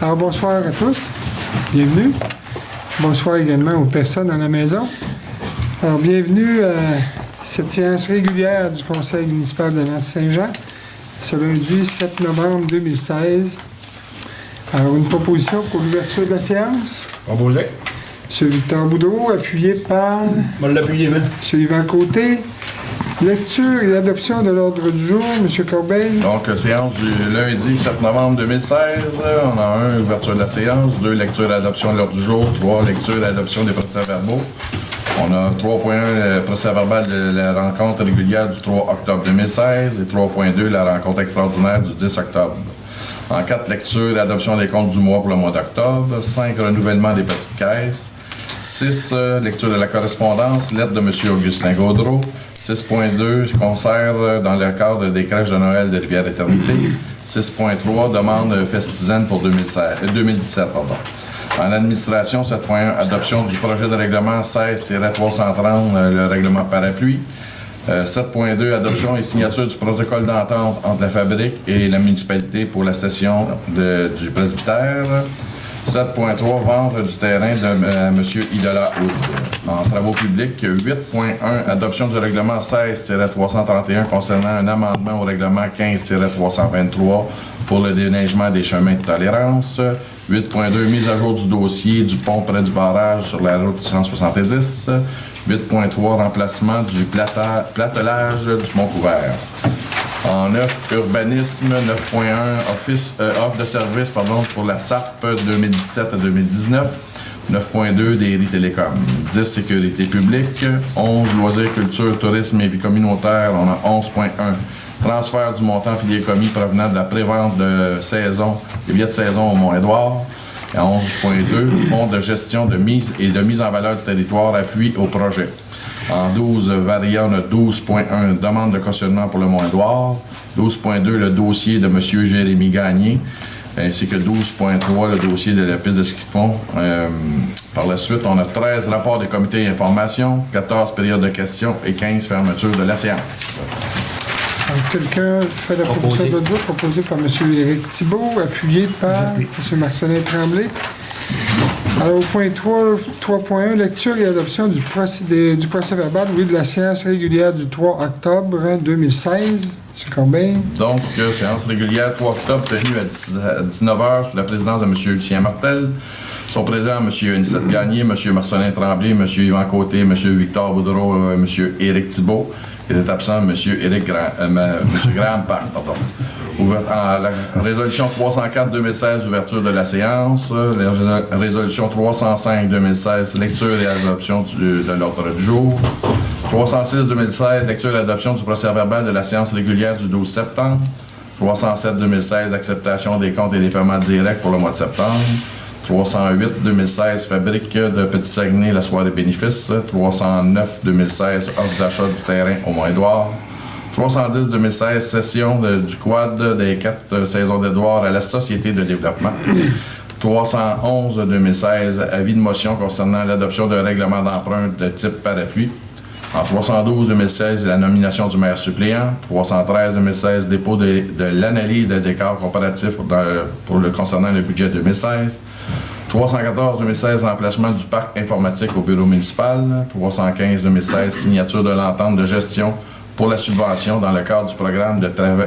Alors, bonsoir à tous. Bienvenue. Bonsoir également aux personnes à la maison. Alors, bienvenue à cette séance régulière du Conseil municipal de Nancy-Saint-Jean, ce lundi 7 novembre 2016. Alors, une proposition pour l'ouverture de la séance. Proposé. M. Victor Boudreau, appuyé par On va l'appuyer, mais. M. Yvan Côté. Lecture et adoption de l'ordre du jour, M. Corbeil. Donc, séance du lundi 7 novembre 2016. On a un, ouverture de la séance. 2, lecture et adoption de l'ordre du jour. 3, lecture et adoption des procès-verbaux. On a 3.1, le procès-verbal de la rencontre régulière du 3 octobre 2016 et 3.2, la rencontre extraordinaire du 10 octobre. En 4, lecture et adoption des comptes du mois pour le mois d'octobre. 5, renouvellement des petites caisses. 6, lecture de la correspondance, lettre de M. Augustin Gaudreau. 6.2, concert dans le cadre des crèches de Noël de Rivière-Éternité. 6.3, demande festisane pour 2017. En administration, 7.1, adoption du projet de règlement 16-330, le règlement parapluie. 7.2, adoption et signature du protocole d'entente entre la fabrique et la municipalité pour la cession du presbytère. 7.3, vente du terrain de M. Idola Hood. En travaux publics, 8.1, adoption du règlement 16-331 concernant un amendement au règlement 15-323 pour le déneigement des chemins de tolérance. 8.2, mise à jour du dossier du pont près du barrage sur la route 170. 8.3, remplacement du platelage du pont couvert. En 9, urbanisme, 9.1, offre de service pour la SAP 2017 à 2019. 9.2, Dairy Télécom. 10, sécurité publique. 11, loisirs, culture, tourisme et vie communautaire. On a 11.1, transfert du montant fidéicommis provenant de la prévente de saison, des billets de saison au Mont-Édouard. Et 11.2, fonds de gestion de mise en valeur du territoire, appui au projet. En 12, variant, on a 12.1, demande de cautionnement pour le Mont-Édouard. 12.2, le dossier de M. Jérémy Gagné, ainsi que 12.3, le dossier de la piste de ski de fond. Par la suite, on a 13 rapports des comités d'information, 14 périodes de questions et 15 fermetures de la séance. Quelqu'un fait la proposition de vote proposée par M. Éric Thibault, appuyé par M. Marcelin Tremblay. Alors, au point 3.1, lecture et adoption du procès-verbal de la séance régulière du 3 octobre 2016. M. Corbeil. Donc, séance régulière 3 octobre tenue à 19h sous la présidence de M. Lucien Martel. Sont présents M. Anicette Gagné, M. Marcelin Tremblay, M. Yvan Côté, M. Victor Boudreau, M. Éric Thibault. Il est absent M. Graham Park. La résolution 304-2016, ouverture de la séance. La résolution 305-2016, lecture et adoption de l'ordre du jour. 306-2016, lecture et adoption du procès-verbal de la séance régulière du 12 septembre. 307-2016, acceptation des comptes et des paiements directs pour le mois de septembre. 308-2016, fabrique de Petit-Saguenay, la soirée bénéfice. 309-2016, offre d'achat du terrain au Mont-Édouard. 310-2016, cession du quad des 4 saisons d'Édouard à la Société de développement. 311-2016, avis de motion concernant l'adoption d'un règlement d'emprunt de type parapluie. En 312-2016, la nomination du maire suppléant. 313-2016, dépôt de l'analyse des écarts comparatifs concernant le budget 2016. 314-2016, remplacement du parc informatique au bureau municipal. 315-2016, signature de l'entente de gestion pour la subvention dans le cadre du programme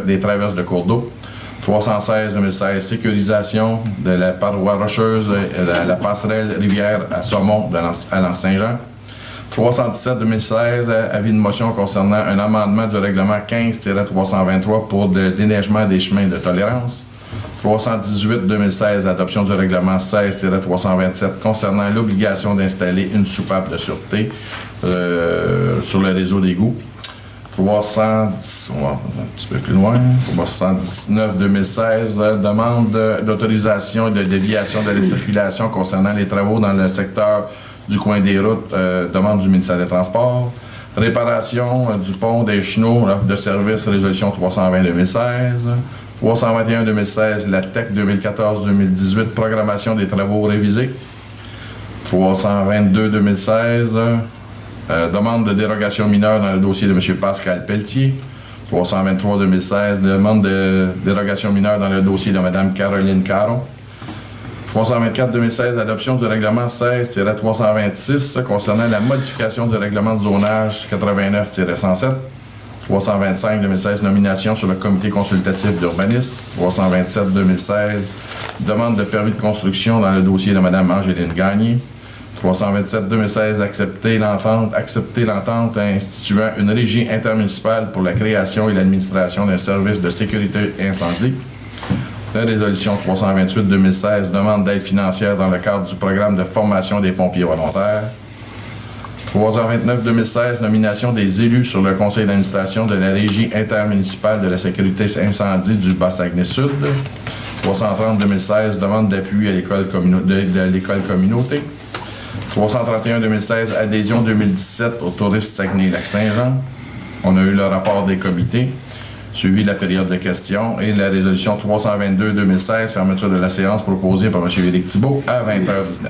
des traverses de cours d'eau. 316-2016, sécurisation de la paroi rocheuse de la passerelle rivière à Saumon à Nancy-Saint-Jean. 317-2016, avis de motion concernant un amendement du règlement 15-323 pour le déneigement des chemins de tolérance. 318-2016, adoption du règlement 16-327 concernant l'obligation d'installer une soupape de sûreté sur le réseau d'égouts. 310, on va un petit peu plus loin. 319-2016, demande d'autorisation et de déviation de la circulation concernant les travaux dans le secteur du coin des routes, demande du ministère des Transports. Réparation du pont des Chenaux, offre de service, résolution 320-2016. 321-2016, la TEC 2014-2018, programmation des travaux révisés. 322-2016, demande de dérogation mineure dans le dossier de M. Pascal Pelletier. 323-2016, demande de dérogation mineure dans le dossier de Mme Caroline Caron. 324-2016, adoption du règlement 16-326 concernant la modification du règlement de zonage 89-107. 325-2016, nomination sur le comité consultatif d'urbanisme. 327-2016, demande de permis de construction dans le dossier de Mme Angéline Gagné. 327-2016, accepter l'entente instituant une régie intermunicipale pour la création et l'administration d'un service de sécurité incendie. La résolution 328-2016, demande d'aide financière dans le cadre du programme de formation des pompiers volontaires. 329-2016, nomination des élus sur le conseil d'administration de la Régie intermunicipale de la sécurité incendie du Bas-Saguenay-Sud. 330-2016, demande d'appui à l'école communauté. 331-2016, adhésion 2017 au tourisme Saguenay-Lac-Saint-Jean. On a eu le rapport des comités, suivi de la période de questions, et la résolution 322-2016, fermeture de la séance proposée par M. Éric Thibault à 20h19.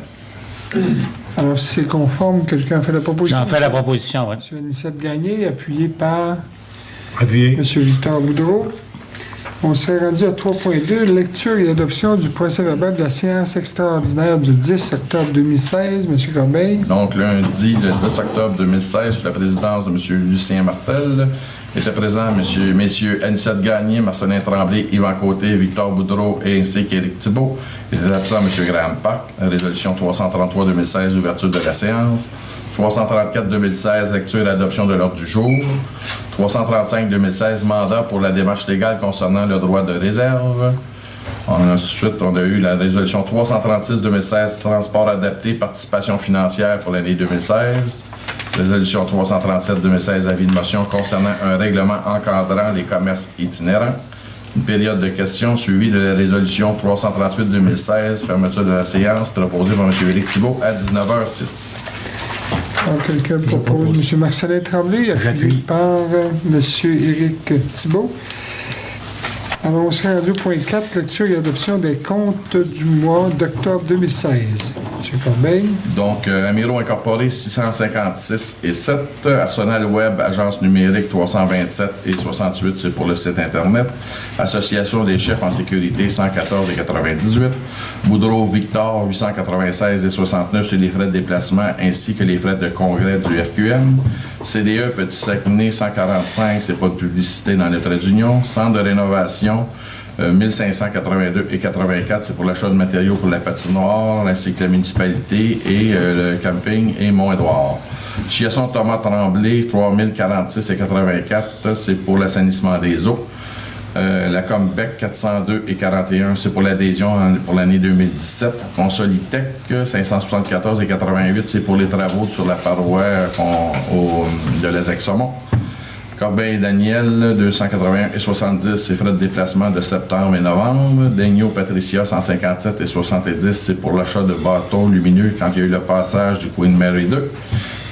Alors, si c'est conforme, quelqu'un a fait la proposition? J'en fais la proposition, oui. M. Anicette Gagné, appuyé par Appuyé. M. Victor Boudreau. On serait rendu à 3.2, lecture et adoption du procès-verbal de la séance extraordinaire du 10 octobre 2016. M. Corbeil. Donc, lundi, le 10 octobre 2016, sous la présidence de M. Lucien Martel, étaient présents messieurs Anicette Gagné, Marcelin Tremblay, Yvan Côté, Victor Boudreau et ainsi qu'Éric Thibault. Il était absent M. Graham Park. Résolution 333-2016, ouverture de la séance. 334-2016, lecture et adoption de l'ordre du jour. 335-2016, mandat pour la démarche légale concernant le droit de réserve. Ensuite, on a eu la résolution 336-2016, transport adapté, participation financière pour l'année 2016. Résolution 337-2016, avis de motion concernant un règlement encadrant les commerces itinérants. Une période de questions suivie de la résolution 338-2016, fermeture de la séance, proposée par M. Éric Thibault à 19h06. Alors, quelqu'un propose M. Marcelin Tremblay, appuyé par M. Éric Thibault. Alors, on serait rendu au point 4, lecture et adoption des comptes du mois d'octobre 2016. M. Corbeil. Donc, Amiro Incorporé 656 et 7, Arsenal Web, agence numérique 327 et 68, c'est pour le site Internet. Association des chefs en sécurité 114 et 98. Boudreau Victor 896 et 69, c'est les frais de déplacement ainsi que les frais de congrès du FQM. CDE Petit Saguenay 145, c'est pas de publicité dans le trait d'union. Centre de rénovation 1582 et 84, c'est pour l'achat de matériaux pour la patinoire, ainsi que la municipalité et le camping et Mont-Édouard. Chiasson Thomas Tremblay 3046 et 84, c'est pour l'assainissement des eaux. La Combec 402 et 41, c'est pour l'adhésion pour l'année 2017. Consolitech 574 et 88, c'est pour les travaux sur la paroi de l'Azec-Saumon. Corbeil Daniel 281 et 70, c'est frais de déplacement de septembre et novembre. Daigneault Patricia 157 et 70, c'est pour l'achat de bâtons lumineux quand il y a eu le passage du Queen Mary 2.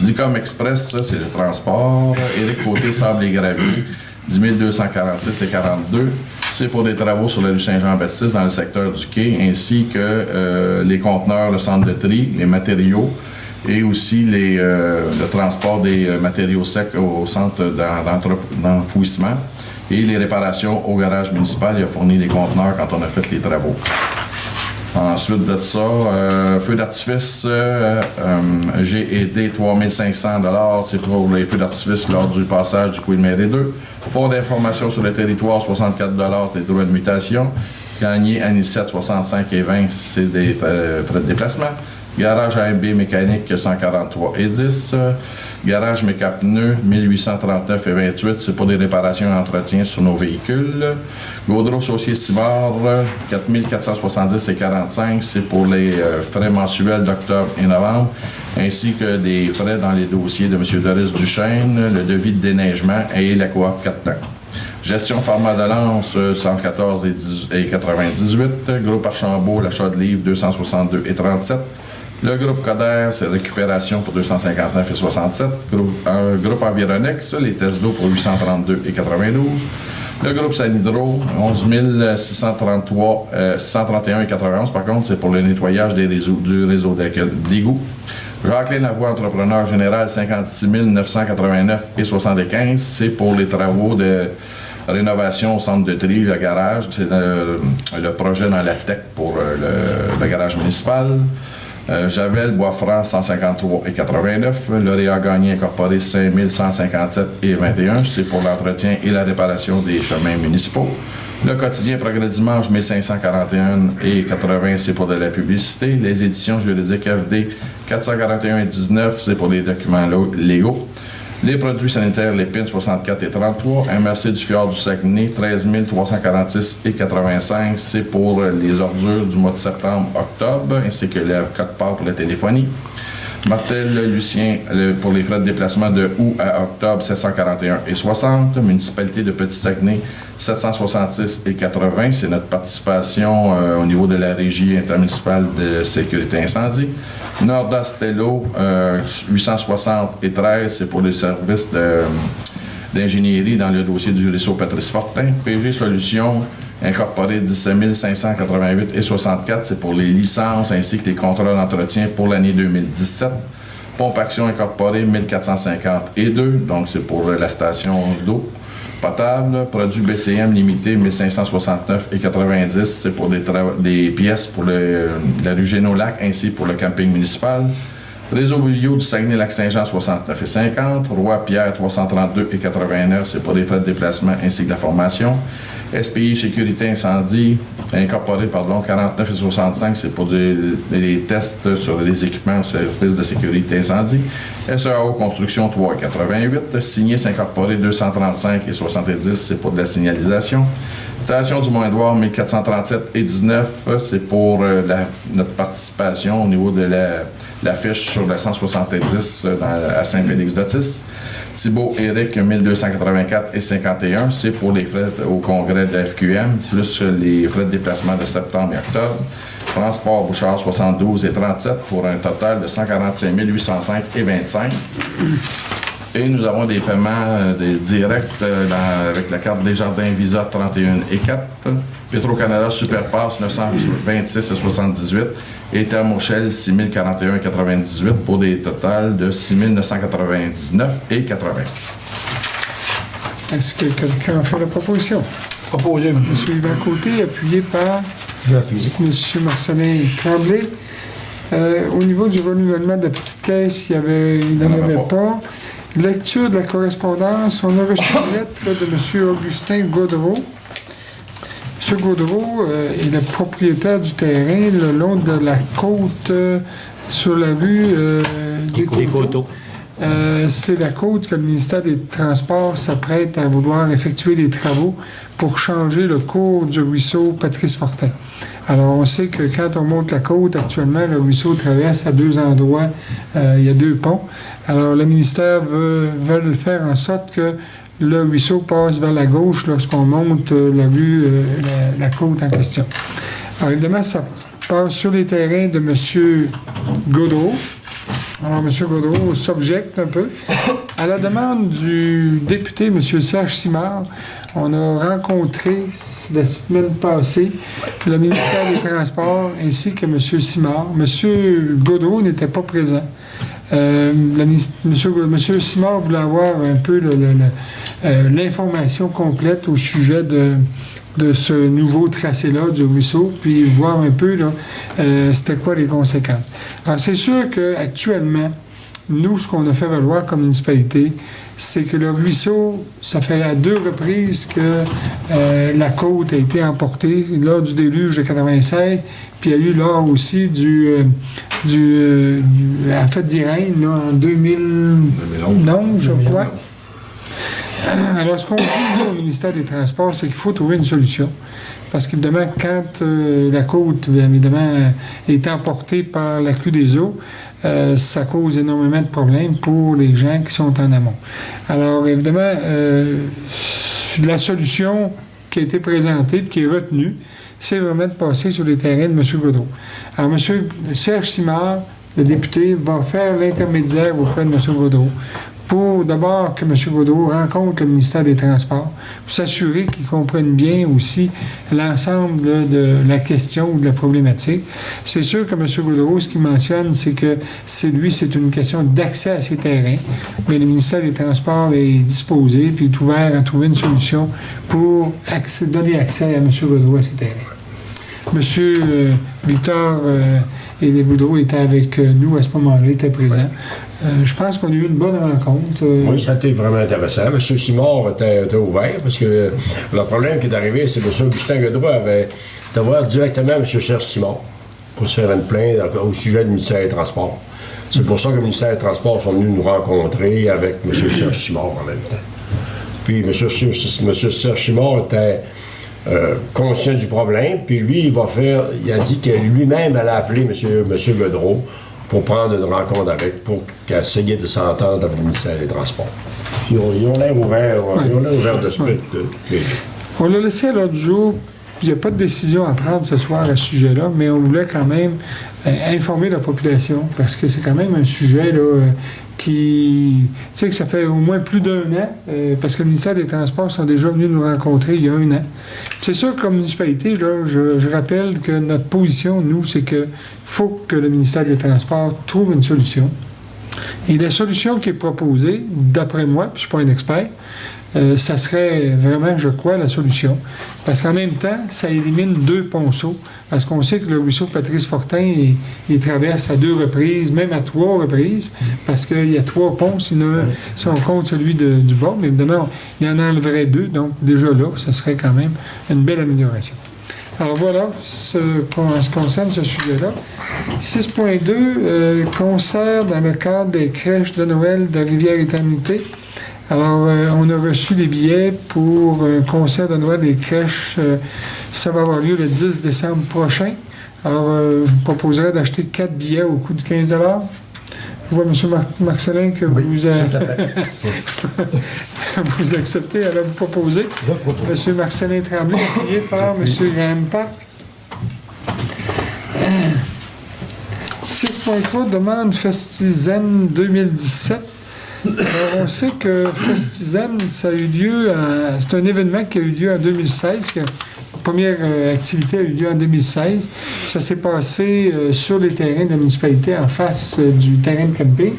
Dicom Express, c'est le transport. Éric Côté Sable et Gravier 10 246 et 42, c'est pour des travaux sur la rue Saint-Jean-Baptiste dans le secteur du quai, ainsi que les conteneurs, le centre de tri, les matériaux et aussi le transport des matériaux secs au centre d'enfouissement et les réparations au garage municipal. Il a fourni les conteneurs quand on a fait les travaux. Ensuite de ça, feu d'artifice, G&D 3500 $, c'est pour les feux d'artifice lors du passage du Queen Mary 2. Fonds d'information sur le territoire, 64 $, c'est des droits de mutation. Gagné, Anicette, 65 et 20, c'est des frais de déplacement. Garage AMB mécanique, 143 et 10. Garage Mécapneux, 1839 et 28, c'est pour des réparations et entretiens sur nos véhicules. Gaudreau Saucier Cibard, 4470 et 45, c'est pour les frais mensuels d'octobre et novembre, ainsi que des frais dans les dossiers de M. Doris Duchesne, le devis de déneigement et la coop 4 temps. Gestion Pharma de Lance, 114 et 98. Groupe Archambault, l'achat de livres, 262 et 37. Le groupe Coder, c'est récupération pour 259 et 67. Groupe Environex, les tests d'eau pour 832 et 92. Le groupe Sanhydro, 11 631 et 91. Par contre, c'est pour le nettoyage du réseau d'égout. Jacqueline Lavoie, entrepreneur général, 56 989 et 75. C'est pour les travaux Rénovation au centre de tri, le garage, c'est le projet dans la tech pour le garage municipal. Javel, Bois-Franc, 153,89. Lauréat Gagné incorporé, 5157,21. C'est pour l'entretien et la réparation des chemins municipaux. Le quotidien Progrès Dimanche, 1541,80. C'est pour de la publicité. Les éditions juridiques FD, 441,19. C'est pour les documents légaux. Les produits sanitaires, les PIN 64,33. MRC du Fjord du Saguenay, 13 346,85. C'est pour les ordures du mois de septembre-octobre, ainsi que le code-part pour la téléphonie. Martel Lucien pour les frais de déplacement de août à octobre, 741,60. Municipalité de Petit-Saguenay, 766,80. C'est notre participation au niveau de la régie intermunicipale de sécurité incendie. Norda Stello, 860,13. C'est pour les services d'ingénierie dans le dossier du ruisseau Patrice Fortin. PG Solutions incorporé, 17 588,64. C'est pour les licences ainsi que les contrats d'entretien pour l'année 2017. Pompe Action incorporée, 1450,2. Donc, c'est pour la station d'eau potable. Produit BCM limité, 1569,90. C'est pour des pièces pour la rue Génolac ainsi pour le camping municipal. Réseau Bio du Saguenay-Lac-Saint-Jean, 69,50. Roi-Pierre, 332,89. C'est pour des frais de déplacement ainsi que la formation. SPI Sécurité Incendie, incorporé, 49,65. C'est pour des tests sur les équipements au service de sécurité incendie. SEAO Construction, 3,88. Signé s'incorporer, 235,70. C'est pour de la signalisation. Station du Mont-Édouard, 1437,19. C'est pour notre participation au niveau de l'affiche sur la 170 à Saint-Félix-d'Otis. Thibault Éric, 1284,51. C'est pour les frais au congrès de la FQM, plus les frais de déplacement de septembre et octobre. Transport Bouchard, 72,37 pour un total de 145 805,25. Et nous avons des paiements directs avec la carte Desjardins Visa 31,4. Petro-Canada Superpass 926,78 et Thermoshell 6041,98 pour des totals de 6999,80. Est-ce que quelqu'un a fait la proposition? Proposé, M. M. Yvan Côté, appuyé par M. Marcelin Tremblay. Au niveau du renouvellement de la petite caisse, il n'en avait pas. Lecture de la correspondance, on a reçu une lettre de M. Augustin Gaudreau. M. Gaudreau est le propriétaire du terrain le long de la côte sur la rue des Coteaux. C'est la côte que le ministère des Transports s'apprête à vouloir effectuer des travaux pour changer le cours du ruisseau Patrice Fortin. Alors, on sait que quand on monte la côte, actuellement, le ruisseau traverse à deux endroits, il y a deux ponts. Alors, le ministère veut faire en sorte que le ruisseau passe vers la gauche lorsqu'on monte la côte en question. Alors, évidemment, ça passe sur les terrains de M. Gaudreau. Alors, M. Gaudreau s'objecte un peu. À la demande du député, M. Serge Simard, on a rencontré la semaine passée le ministère des Transports ainsi que M. Simard. M. Gaudreau n'était pas présent. M. Simard voulait avoir un peu l'information complète au sujet de ce nouveau tracé-là du ruisseau, puis voir un peu c'était quoi les conséquences. Alors, c'est sûr qu'actuellement, nous, ce qu'on a fait valoir comme municipalité, c'est que le ruisseau, ça fait à deux reprises que la côte a été emportée, lors du déluge de 96, puis il y a eu lors aussi la fête d'Irène, en 2011, je crois. Alors, ce qu'on dit au ministère des Transports, c'est qu'il faut trouver une solution. Parce qu'évidemment, quand la côte, évidemment, est emportée par la crue des eaux, ça cause énormément de problèmes pour les gens qui sont en amont. Alors, évidemment, la solution qui a été présentée et qui est retenue, c'est vraiment de passer sur les terrains de M. Gaudreau. Alors, M. Serge Simard, le député, va faire l'intermédiaire auprès de M. Gaudreau pour d'abord que M. Gaudreau rencontre le ministère des Transports, pour s'assurer qu'ils comprennent bien aussi l'ensemble de la question ou de la problématique. C'est sûr que M. Gaudreau, ce qu'il mentionne, c'est que c'est une question d'accès à ces terrains, mais le ministère des Transports est disposé puis est ouvert à trouver une solution pour donner accès à M. Gaudreau à ces terrains. M. Victor Boudreau était avec nous à ce moment-là, était présent. Je pense qu'on a eu une bonne rencontre. Oui, ça a été vraiment intéressant. M. Simard était ouvert parce que le problème qui est arrivé, c'est que M. Augustin Gaudreau avait de voir directement M. Serge Simard pour se faire une plainte au sujet du ministère des Transports. C'est pour ça que le ministère des Transports sont venus nous rencontrer avec M. Serge Simard en même temps. Puis M. Serge Simard était conscient du problème, puis lui, il a dit que lui-même allait appeler M. Gaudreau pour prendre une rencontre avec, pour essayer de s'entendre avec le ministère des Transports. Ils ont l'air ouverts d'esprit. On l'a laissé à l'autre jour, puis il n'y a pas de décision à prendre ce soir à ce sujet-là, mais on voulait quand même informer la population, parce que c'est quand même un sujet là, qui... Tu sais que ça fait au moins plus d'1 an, parce que le ministère des Transports sont déjà venus nous rencontrer il y a 1 an. C'est sûr que comme municipalité, là, je rappelle que notre position, nous, c'est qu'il faut que le ministère des Transports trouve une solution. Et la solution qui est proposée, d'après moi, puis je ne suis pas un expert, ça serait vraiment, je crois, la solution. Parce qu'en même temps, ça élimine 2 ponceaux. Parce qu'on sait que le ruisseau Patrice Fortin, il traverse à 2 reprises, même à 3 reprises, parce qu'il y a 3 ponts, si on compte celui du bas. Mais évidemment, il y en enlèverait 2, donc déjà là, ça serait quand même une belle amélioration. Alors voilà, en ce qui concerne ce sujet-là. 6.2 concert dans le cadre des crèches de Noël de Rivière-Éternité. Alors, on a reçu les billets pour un concert de Noël des crèches. Ça va avoir lieu le 10 décembre prochain. Alors, je vous proposerai d'acheter 4 billets au coût de 15 $. Je vois, M. Marcelin, que oui, vous acceptez. Alors, vous proposez. M. Marcelin Tremblay, appuyé par M. Graham Park. 6.3, demande Festizen 2017. Alors, on sait que Festizen, ça a eu lieu, c'est un événement qui a eu lieu en 2016. La première activité a eu lieu en 2016. Ça s'est passé sur les terrains de la municipalité, en face du terrain de camping.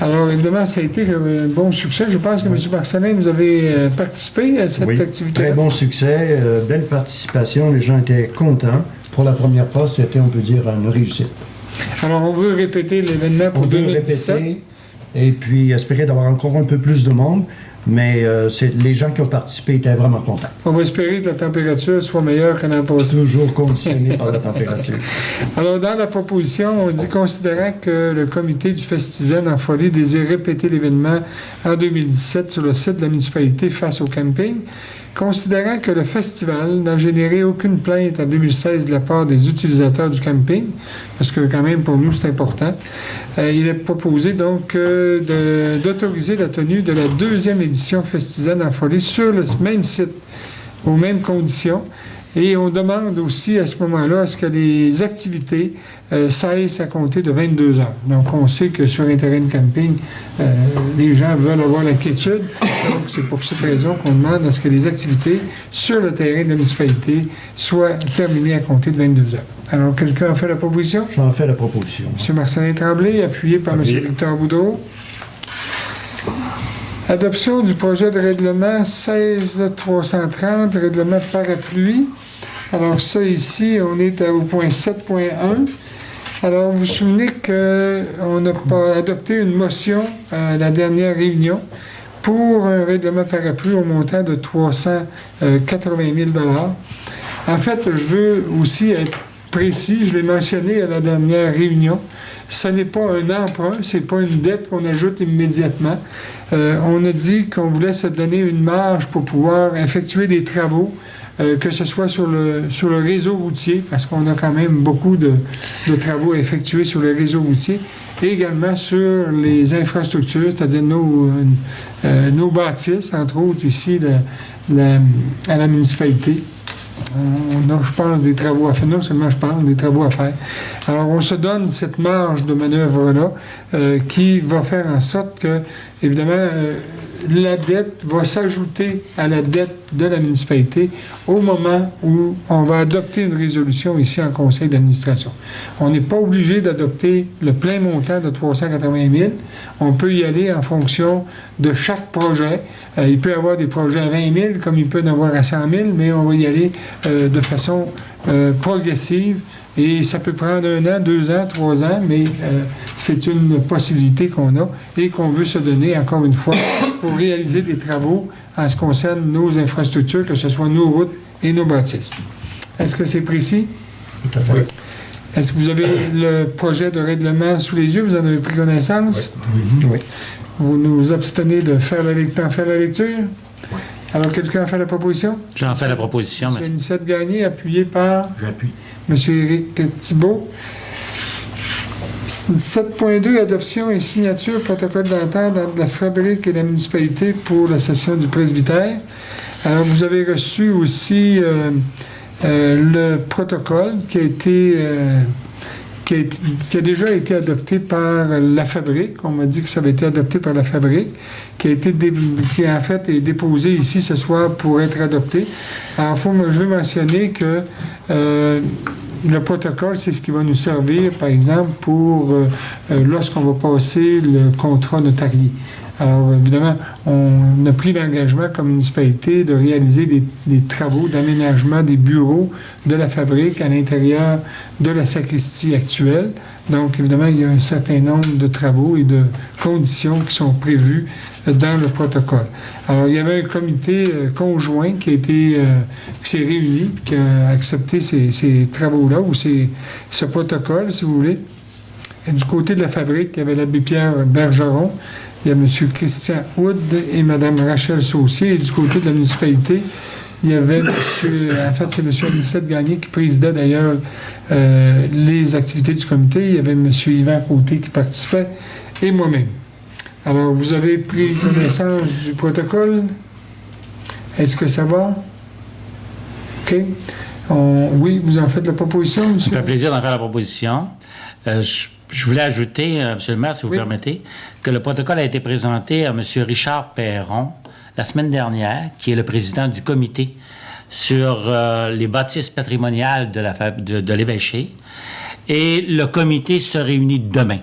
Alors, évidemment, ça a été un bon succès. Je pense que M. Marcelin, vous avez participé à cette activité-là. Très bon succès, belle participation. Les gens étaient contents. Pour la première fois, c'était, on peut dire, une réussite. Alors, on veut répéter l'événement pour 2017. Et puis espérer d'avoir encore un peu plus de monde, mais les gens qui ont participé étaient vraiment contents. On va espérer que la température soit meilleure qu'en l'an passé. Toujours conditionnée par la température. Alors, dans la proposition, on dit, considérant que le comité du Festizen en Folie désire répéter l'événement en 2017 sur le site de la municipalité face au camping, considérant que le festival n'a généré aucune plainte en 2016 de la part des utilisateurs du camping, parce que quand même pour nous c'est important, il est proposé donc d'autoriser la tenue de la 2e édition Festizen en Folie sur le même site, aux mêmes conditions. Et on demande aussi à ce moment-là à ce que les activités cessent à compter de 22 heures. Donc on sait que sur un terrain de camping, les gens veulent avoir la quiétude. Donc c'est pour cette raison qu'on demande à ce que les activités sur le terrain de la municipalité soient terminées à compter de 22 heures. Alors quelqu'un a fait la proposition? J'en fais la proposition. M. Marcelin Tremblay, appuyé par M. Victor Boudreau. Adoption du projet de règlement 16-330, règlement parapluie. Alors ça, ici, on est au point 7.1. Alors, vous vous souvenez qu'on n'a pas adopté une motion à la dernière réunion pour un règlement parapluie au montant de 380 000 $. En fait, je veux aussi être précis, je l'ai mentionné à la dernière réunion. Ce n'est pas un emprunt, ce n'est pas une dette qu'on ajoute immédiatement. On a dit qu'on voulait se donner une marge pour pouvoir effectuer des travaux, que ce soit sur le réseau routier, parce qu'on a quand même beaucoup de travaux à effectuer sur le réseau routier, et également sur les infrastructures, c'est-à-dire nos bâtisses, entre autres ici à la municipalité. On a, je pense, des travaux à faire. Non seulement je pense, des travaux à faire. Alors, on se donne cette marge de manœuvre-là qui va faire en sorte que, évidemment, la dette va s'ajouter à la dette de la municipalité au moment où on va adopter une résolution ici en conseil d'administration. On n'est pas obligé d'adopter le plein montant de 380 000. On peut y aller en fonction de chaque projet. Il peut y avoir des projets à 20 000 comme il peut y en avoir à 100 000, mais on va y aller de façon progressive. Et ça peut prendre 1 an, 2 ans, 3 ans, mais c'est une possibilité qu'on a et qu'on veut se donner, encore une fois, pour réaliser des travaux en ce qui concerne nos infrastructures, que ce soit nos routes et nos bâtisses. Est-ce que c'est précis? Tout à fait. Oui. Est-ce que vous avez le projet de règlement sous les yeux? Vous en avez pris connaissance? Oui. Vous nous abstenez de faire la lecture? Oui. Alors, quelqu'un a fait la proposition? J'en fais la proposition, M. merci. Anicette Gagné, appuyé par J'appuie. M. Éric Thibault. 7.2, adoption et signature protocole d'entente entre la fabrique et la municipalité pour la session du presbytère. Alors, vous avez reçu aussi le protocole qui a déjà été adopté par la fabrique. On m'a dit que ça avait été adopté par la fabrique, qui en fait est déposé ici ce soir pour être adopté. Alors, je veux mentionner que le protocole, c'est ce qui va nous servir, par exemple, pour lorsqu'on va passer le contrat notarié. Alors, évidemment, on a pris l'engagement comme municipalité de réaliser des travaux d'aménagement des bureaux de la fabrique à l'intérieur de la sacristie actuelle. Donc, évidemment, il y a un certain nombre de travaux et de conditions qui sont prévues dans le protocole. Alors, il y avait un comité conjoint qui s'est réuni, qui a accepté ces travaux-là, ou ce protocole, si vous voulez. Et du côté de la fabrique, il y avait l'abbé Pierre Bergeron, il y a M. Christian Houd et Mme Rachel Saucier. Et du côté de la municipalité, il y avait c'est M. Anicette Gagné qui présidait d'ailleurs les activités du comité. Il y avait M. Yvan Côté qui participait et moi-même. Alors, vous avez pris connaissance du protocole. Est-ce que ça va? OK. Oui, vous en faites la proposition, M. Ça me fait plaisir d'en faire la proposition. Je voulais ajouter, M. le maire, si vous permettez, que le protocole a été présenté à M. Richard Perron la semaine dernière, qui est le président du comité sur les bâtisses patrimoniales de l'évêché. Et le comité se réunit demain.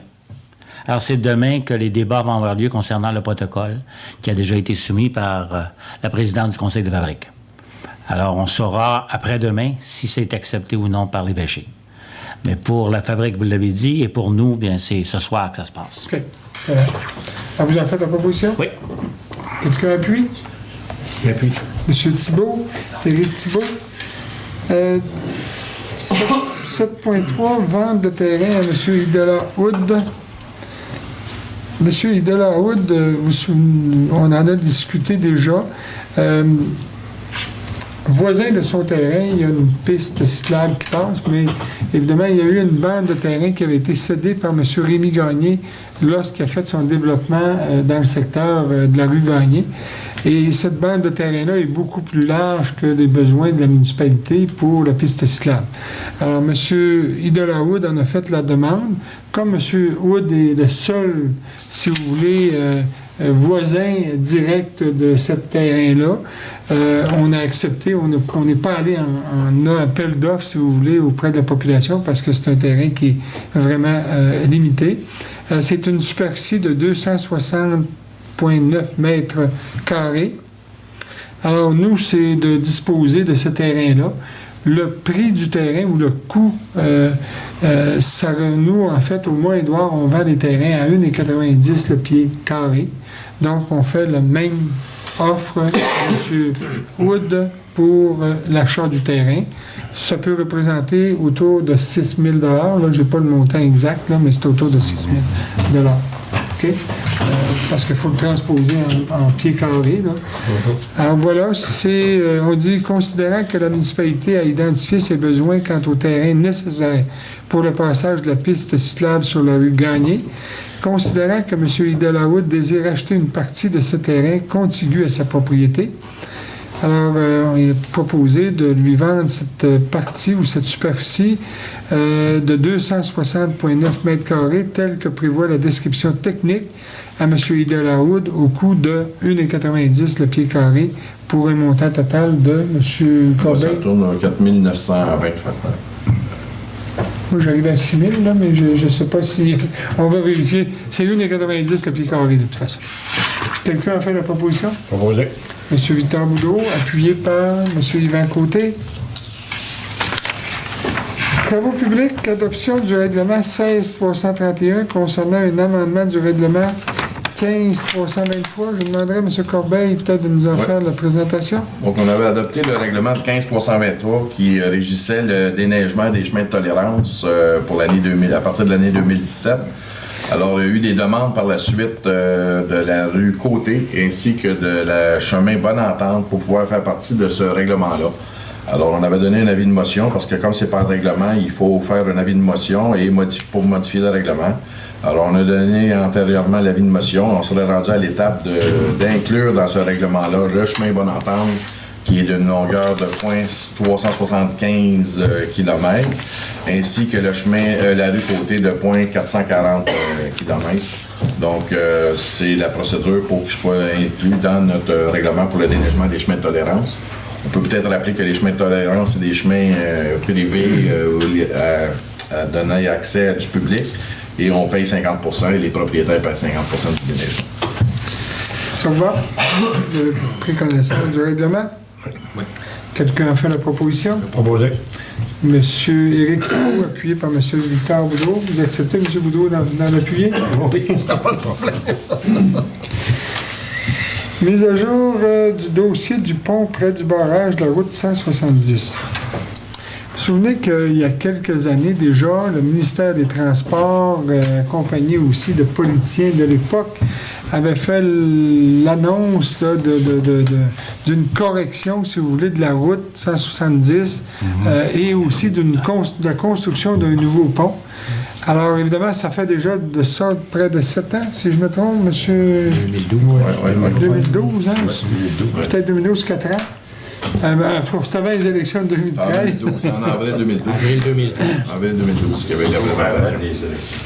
Alors, c'est demain que les débats vont avoir lieu concernant le protocole qui a déjà été soumis par la présidente du conseil de fabrique. Alors, on saura après-demain si c'est accepté ou non par l'évêché. Mais pour la fabrique, vous l'avez dit, et pour nous, bien, c'est ce soir que ça se passe. OK, c'est vrai. Vous en faites la proposition? Oui. Quelqu'un appuie? J'appuie. M. Thibault, Éric Thibault. 7.3, vente de terrain à M. Idola Houd. M. Idola Houd, on en a discuté déjà. Voisin de son terrain, il y a une piste cyclable qui passe, mais évidemment, il y a eu une bande de terrain qui avait été cédée par M. Rémi Gagné lorsqu'il a fait son développement dans le secteur de la rue Gagné. Et cette bande de terrain-là est beaucoup plus large que les besoins de la municipalité pour la piste cyclable. Alors, M. Idola Houd en a fait la demande. Comme M. Houd est le seul, si vous voulez, voisin direct de ce terrain-là, on a accepté, on n'est pas allé en appel d'offres, si vous voulez, auprès de la population parce que c'est un terrain qui est vraiment limité. C'est une superficie de 260,9 mètres carrés. Alors, nous, c'est de disposer de ce terrain-là. Le prix du terrain ou le coût, nous, en fait, au Mont-Édouard, on vend les terrains à 1,90 le pied carré. Donc, on fait la même offre à M. Houd pour l'achat du terrain. Ça peut représenter autour de 6 000 $. Là, je n'ai pas le montant exact, là, mais c'est autour de 6 000 $. OK? Parce qu'il faut le transposer en pieds carrés. Là. Alors voilà, on dit, considérant que la municipalité a identifié ses besoins quant au terrain nécessaire pour le passage de la piste cyclable sur la rue Gagné, considérant que M. Idola Houd désire acheter une partie de ce terrain contigu à sa propriété, Alors, il est proposé de lui vendre cette partie ou cette superficie de 260,9 mètres carrés, telle que prévoit la description technique à M. Ida Laoud, au coût de 1,90 le pied carré, pour un montant total de M. Ça Corbeil. tourne à 4 920 maintenant. Moi, j'arrive à 6 000, là, mais je ne sais pas si... On va vérifier. C'est 1,90 le pied carré, de toute façon. Quelqu'un a fait la proposition? Proposé. M. Victor Boudreau, appuyé par M. Yvan Côté. Travaux publics, adoption du règlement 16-331 concernant un amendement du règlement 15-323. Je demanderai à M. Corbeil peut-être de nous en faire la présentation. Donc, on avait adopté le règlement de 15-323 qui régissait le déneigement des chemins de tolérance pour l'année 2000, à partir de l'année 2017. Alors, il y a eu des demandes par la suite de la rue Côté ainsi que de la chemin Bonne Entente pour pouvoir faire partie de ce règlement-là. Alors, on avait donné un avis de motion parce que comme c'est par règlement, il faut faire un avis de motion et pour modifier le règlement. Alors, on a donné antérieurement l'avis de motion. On serait rendu à l'étape d'inclure dans ce règlement-là le chemin Bonne Entente, qui est d'une longueur de 375 km, ainsi que le chemin, la rue Côté de 440 km. Donc, c'est la procédure pour qu'il soit inclus dans notre règlement pour le déneigement des chemins de tolérance. On peut peut-être rappeler que les chemins de tolérance, c'est des chemins privés à donner accès du public, et on paye 50% et les propriétaires payent 50% du déneigement. Ça va? Vous avez pris connaissance du règlement? Oui. Quelqu'un a fait la proposition? Proposé. Monsieur Éric Thibault, appuyé par M. Victor Boudreau. Vous acceptez, M. Boudreau, d'en appuyer? Oui, pas de problème. Mise à jour du dossier du pont près du barrage de la route 170. Vous vous souvenez qu'il y a quelques années déjà, le ministère des Transports, accompagné aussi de politiciens de l'époque, avait fait l'annonce là, d'une correction, si vous voulez, de la route 170 et aussi de la construction d'un nouveau pont. Alors, évidemment, ça fait déjà de ça près de 7 ans, si je me trompe, monsieur... 2012. Ouais. 2012, hein? Ouais. Peut-être 2012, 4 ans. C'était avant les élections de 2013. En avril 2012. Avril 2012. Avril 2012, qu'il y avait la présentation.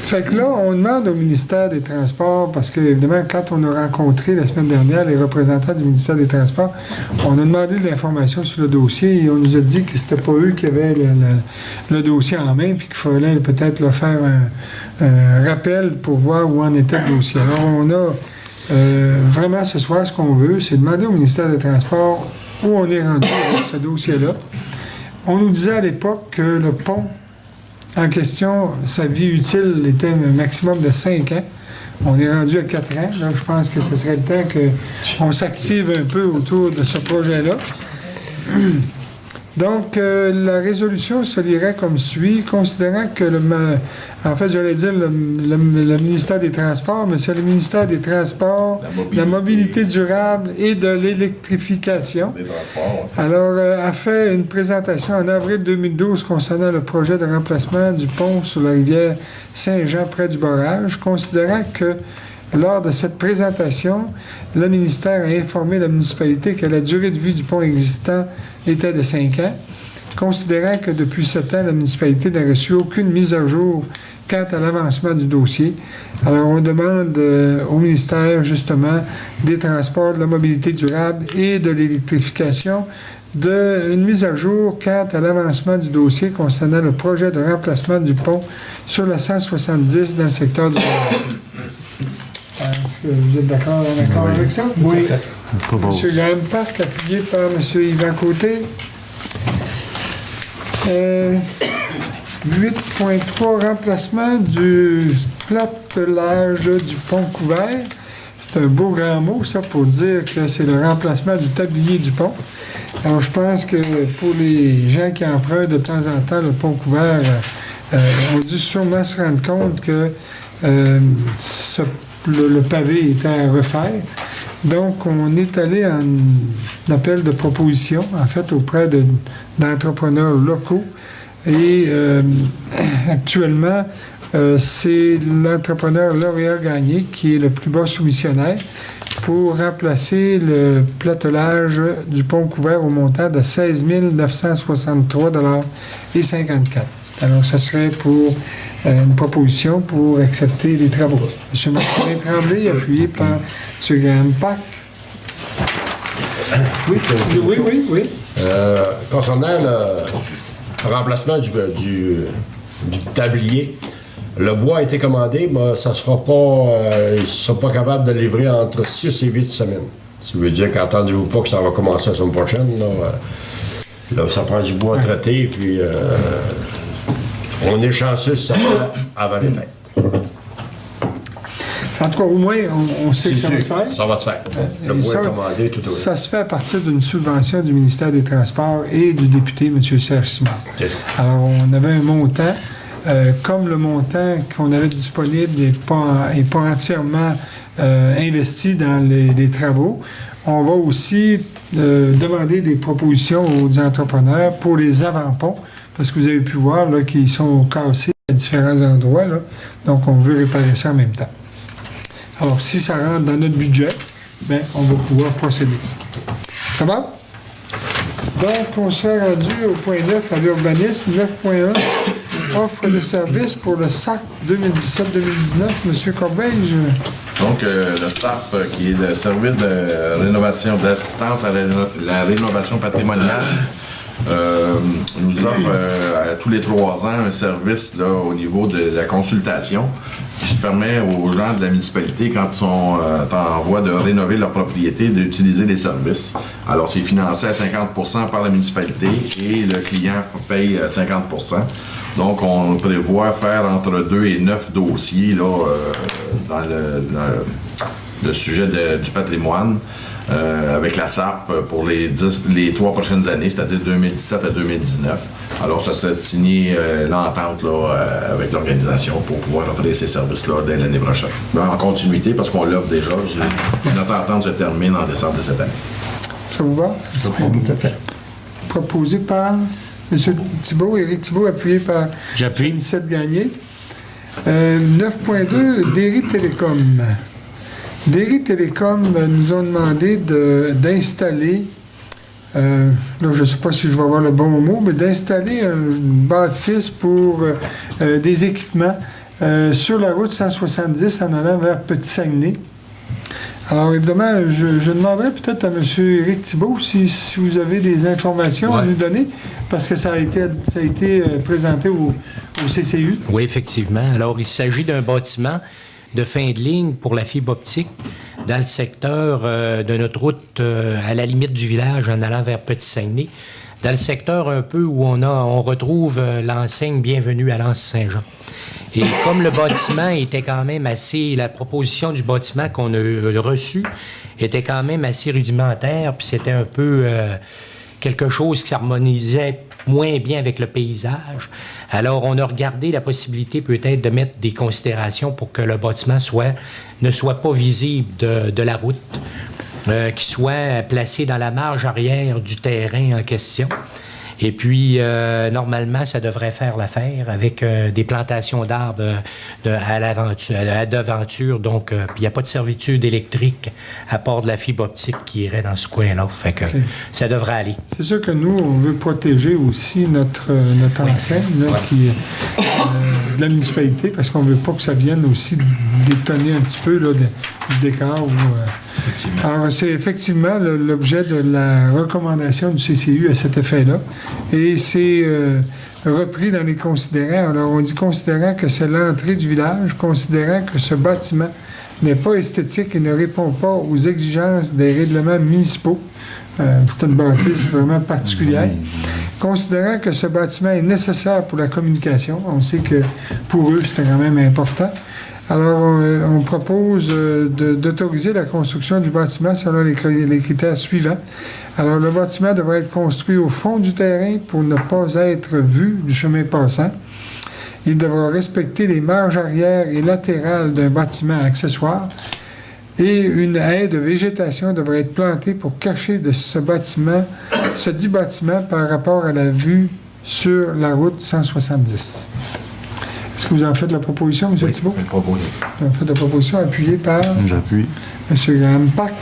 Fait que là, on demande au ministère des Transports, parce que, évidemment, quand on a rencontré la semaine dernière les représentants du ministère des Transports, on a demandé de l'information sur le dossier et on nous a dit que c'était pas eux qui avaient le dossier en main puis qu'il fallait peut-être leur faire un rappel pour voir où en était le dossier. Alors, on a vraiment ce soir, ce qu'on veut, c'est demander au ministère des Transports où on est rendu avec ce dossier-là. On nous disait à l'époque que le pont en question, sa vie utile était un maximum de 5 ans. On est rendu à 4 ans. Donc, je pense que ce serait le temps qu'on s'active un peu autour de ce projet-là. Donc, la résolution se lirait comme suit, considérant que le ministère des Transports, mais c'est le ministère des Transports, la mobilité durable et de l'électrification. Des transports. Alors, a fait une présentation en avril 2012 concernant le projet de remplacement du pont sur la rivière Saint-Jean près du barrage, considérant que lors de cette présentation, le ministère a informé la municipalité que la durée de vie du pont existant était de 5 ans, considérant que depuis 7 ans, la municipalité n'a reçu aucune mise à jour quant à l'avancement du dossier. Alors, on demande au ministère, justement, des Transports, de la mobilité durable et de l'électrification une mise à jour quant à l'avancement du dossier concernant le projet de remplacement du pont sur la 170 dans le secteur du Est-ce que vous êtes d'accord avec ça? Oui. M. Graham Park, appuyé par M. Yvan Côté. 8.3, remplacement du platelage du pont couvert. C'est un beau grand mot, ça, pour dire que c'est le remplacement du tablier du pont. Alors, je pense que pour les gens qui empruntent de temps en temps le pont couvert, on a dû sûrement se rendre compte que le pavé était à refaire. Donc, on est allé en appel de proposition, en fait, auprès d'entrepreneurs locaux. Et actuellement, c'est l'entrepreneur L'Oréal Gagné qui est le plus bas soumissionnaire. pour remplacer le platelage du pont couvert au montant de 16 963,54 $. Alors, ça serait pour une proposition pour accepter les travaux. M. Martin Tremblay, appuyé par M. Graham Pack. Oui. Concernant le remplacement du tablier, le bois a été commandé, mais ça sera pas, ils ne seront pas capables de livrer entre 6 et 8 semaines. Ça veut dire qu'attendez-vous pas que ça va commencer la semaine prochaine. Là, ça prend du bois traité, puis on est chanceux si ça fait avant les fêtes. En tout cas, au moins, on sait que ça va se faire. Ça va se faire. Le bois est commandé tout au long. Ça se fait à partir d'une subvention du ministère des Transports et du député, M. Serge Simard. Alors, on avait un montant. Comme le montant qu'on avait disponible n'est pas entièrement investi dans les travaux, on va aussi demander des propositions aux entrepreneurs pour les avant-ponts, parce que vous avez pu voir là, qu'ils sont cassés à différents endroits. Là, donc, on veut réparer ça en même temps. Alors, si ça rentre dans notre budget, bien, on va pouvoir procéder. Ça va? Donc, on s'est rendu au point 9 à l'urbanisme. 9.1, offre de services pour le SAP 2017-2019. Monsieur Corbeil, Donc, le SAP, qui est le service de rénovation, d'assistance à la rénovation patrimoniale, nous offre à tous les 3 ans un service là, au niveau de la consultation qui se permet aux gens de la municipalité, quand ils sont en voie de rénover leur propriété, d'utiliser les services. Alors, c'est financé à 50% par la municipalité et le client paye 50%. Donc, on prévoit faire entre 2 et 9 dossiers là, dans le sujet du patrimoine. Avec la SAP pour les 3 prochaines années, c'est-à-dire 2017 à 2019. Alors, ça s'est signé l'entente là, avec l'organisation pour pouvoir offrir ces services-là dès l'année prochaine. En continuité, parce qu'on l'offre déjà. Notre entente se termine en décembre de cette année. Ça vous va? Tout à fait. Proposé par M. Thibault, Éric Thibault, appuyé par Nicette Gagné. 9.2, Derry Télécom. Derry Télécom nous ont demandé d'installer, là je ne sais pas si je vais avoir le bon mot, mais d'installer une bâtisse pour des équipements sur la route 170 en allant vers Petit-Saguenay. Alors évidemment, je demanderais peut-être à M. Éric Thibault si vous avez des informations à nous donner, parce que ça a été présenté au CCU. Oui, effectivement. Alors il s'agit d'un bâtiment de fin de ligne pour la fibre optique dans le secteur de notre route à la limite du village en allant vers Petit-Saguenay, dans le secteur un peu où on retrouve l'enseigne Bienvenue à l'Anse-Saint-Jean. Et comme le bâtiment était quand même la proposition du bâtiment qu'on a reçu était quand même assez rudimentaire, puis c'était un peu quelque chose qui s'harmonisait moins bien avec le paysage. Alors, on a regardé la possibilité peut-être de mettre des considérations pour que le bâtiment ne soit pas visible de la route, qu'il soit placé dans la marge arrière du terrain en question. Et puis, normalement, ça devrait faire l'affaire avec des plantations d'arbres à la devanture. Donc, il n'y a pas de servitude électrique à part de la fibre optique qui irait dans ce coin-là. Fait que ça devrait aller. C'est sûr que nous, on veut protéger aussi notre enseigne là, qui de la municipalité, parce qu'on ne veut pas que ça vienne aussi détonner un petit peu là, du décor. Alors, c'est effectivement l'objet de la recommandation du CCU à cet effet-là. Et c'est repris dans les considérants. Alors, on dit considérant que c'est l'entrée du village, considérant que ce bâtiment n'est pas esthétique et ne répond pas aux exigences des règlements municipaux. C'est une bâtisse vraiment particulière. Considérant que ce bâtiment est nécessaire pour la communication, on sait que pour eux, c'était quand même important. Alors, on propose d'autoriser la construction du bâtiment selon les critères suivants. Alors, le bâtiment devrait être construit au fond du terrain pour ne pas être vu du chemin passant. Il devra respecter les marges arrière et latérales d'un bâtiment accessoire. Et une haie de végétation devrait être plantée pour cacher de ce dit bâtiment par rapport à la vue sur la route 170. Est-ce Est-ce que vous en faites la proposition, M. Thibault? Oui, proposé. Vous en faites la proposition appuyée par J'appuie. M. Graham Park.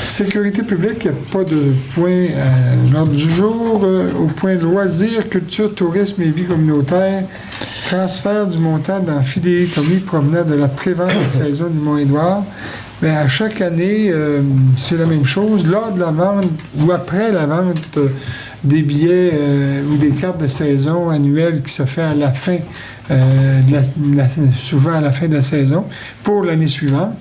Sécurité publique, il n'y a pas de point à l'ordre du jour. Au point loisirs, culture, tourisme et vie communautaire, transfert du montant dans fidéicommis provenant de la prévente de saison du Mont-Édouard. Bien, à chaque année, c'est la même chose. Lors de la vente ou après la vente des billets ou des cartes de saison annuelles qui se fait à la fin, souvent à la fin de la saison, pour l'année suivante,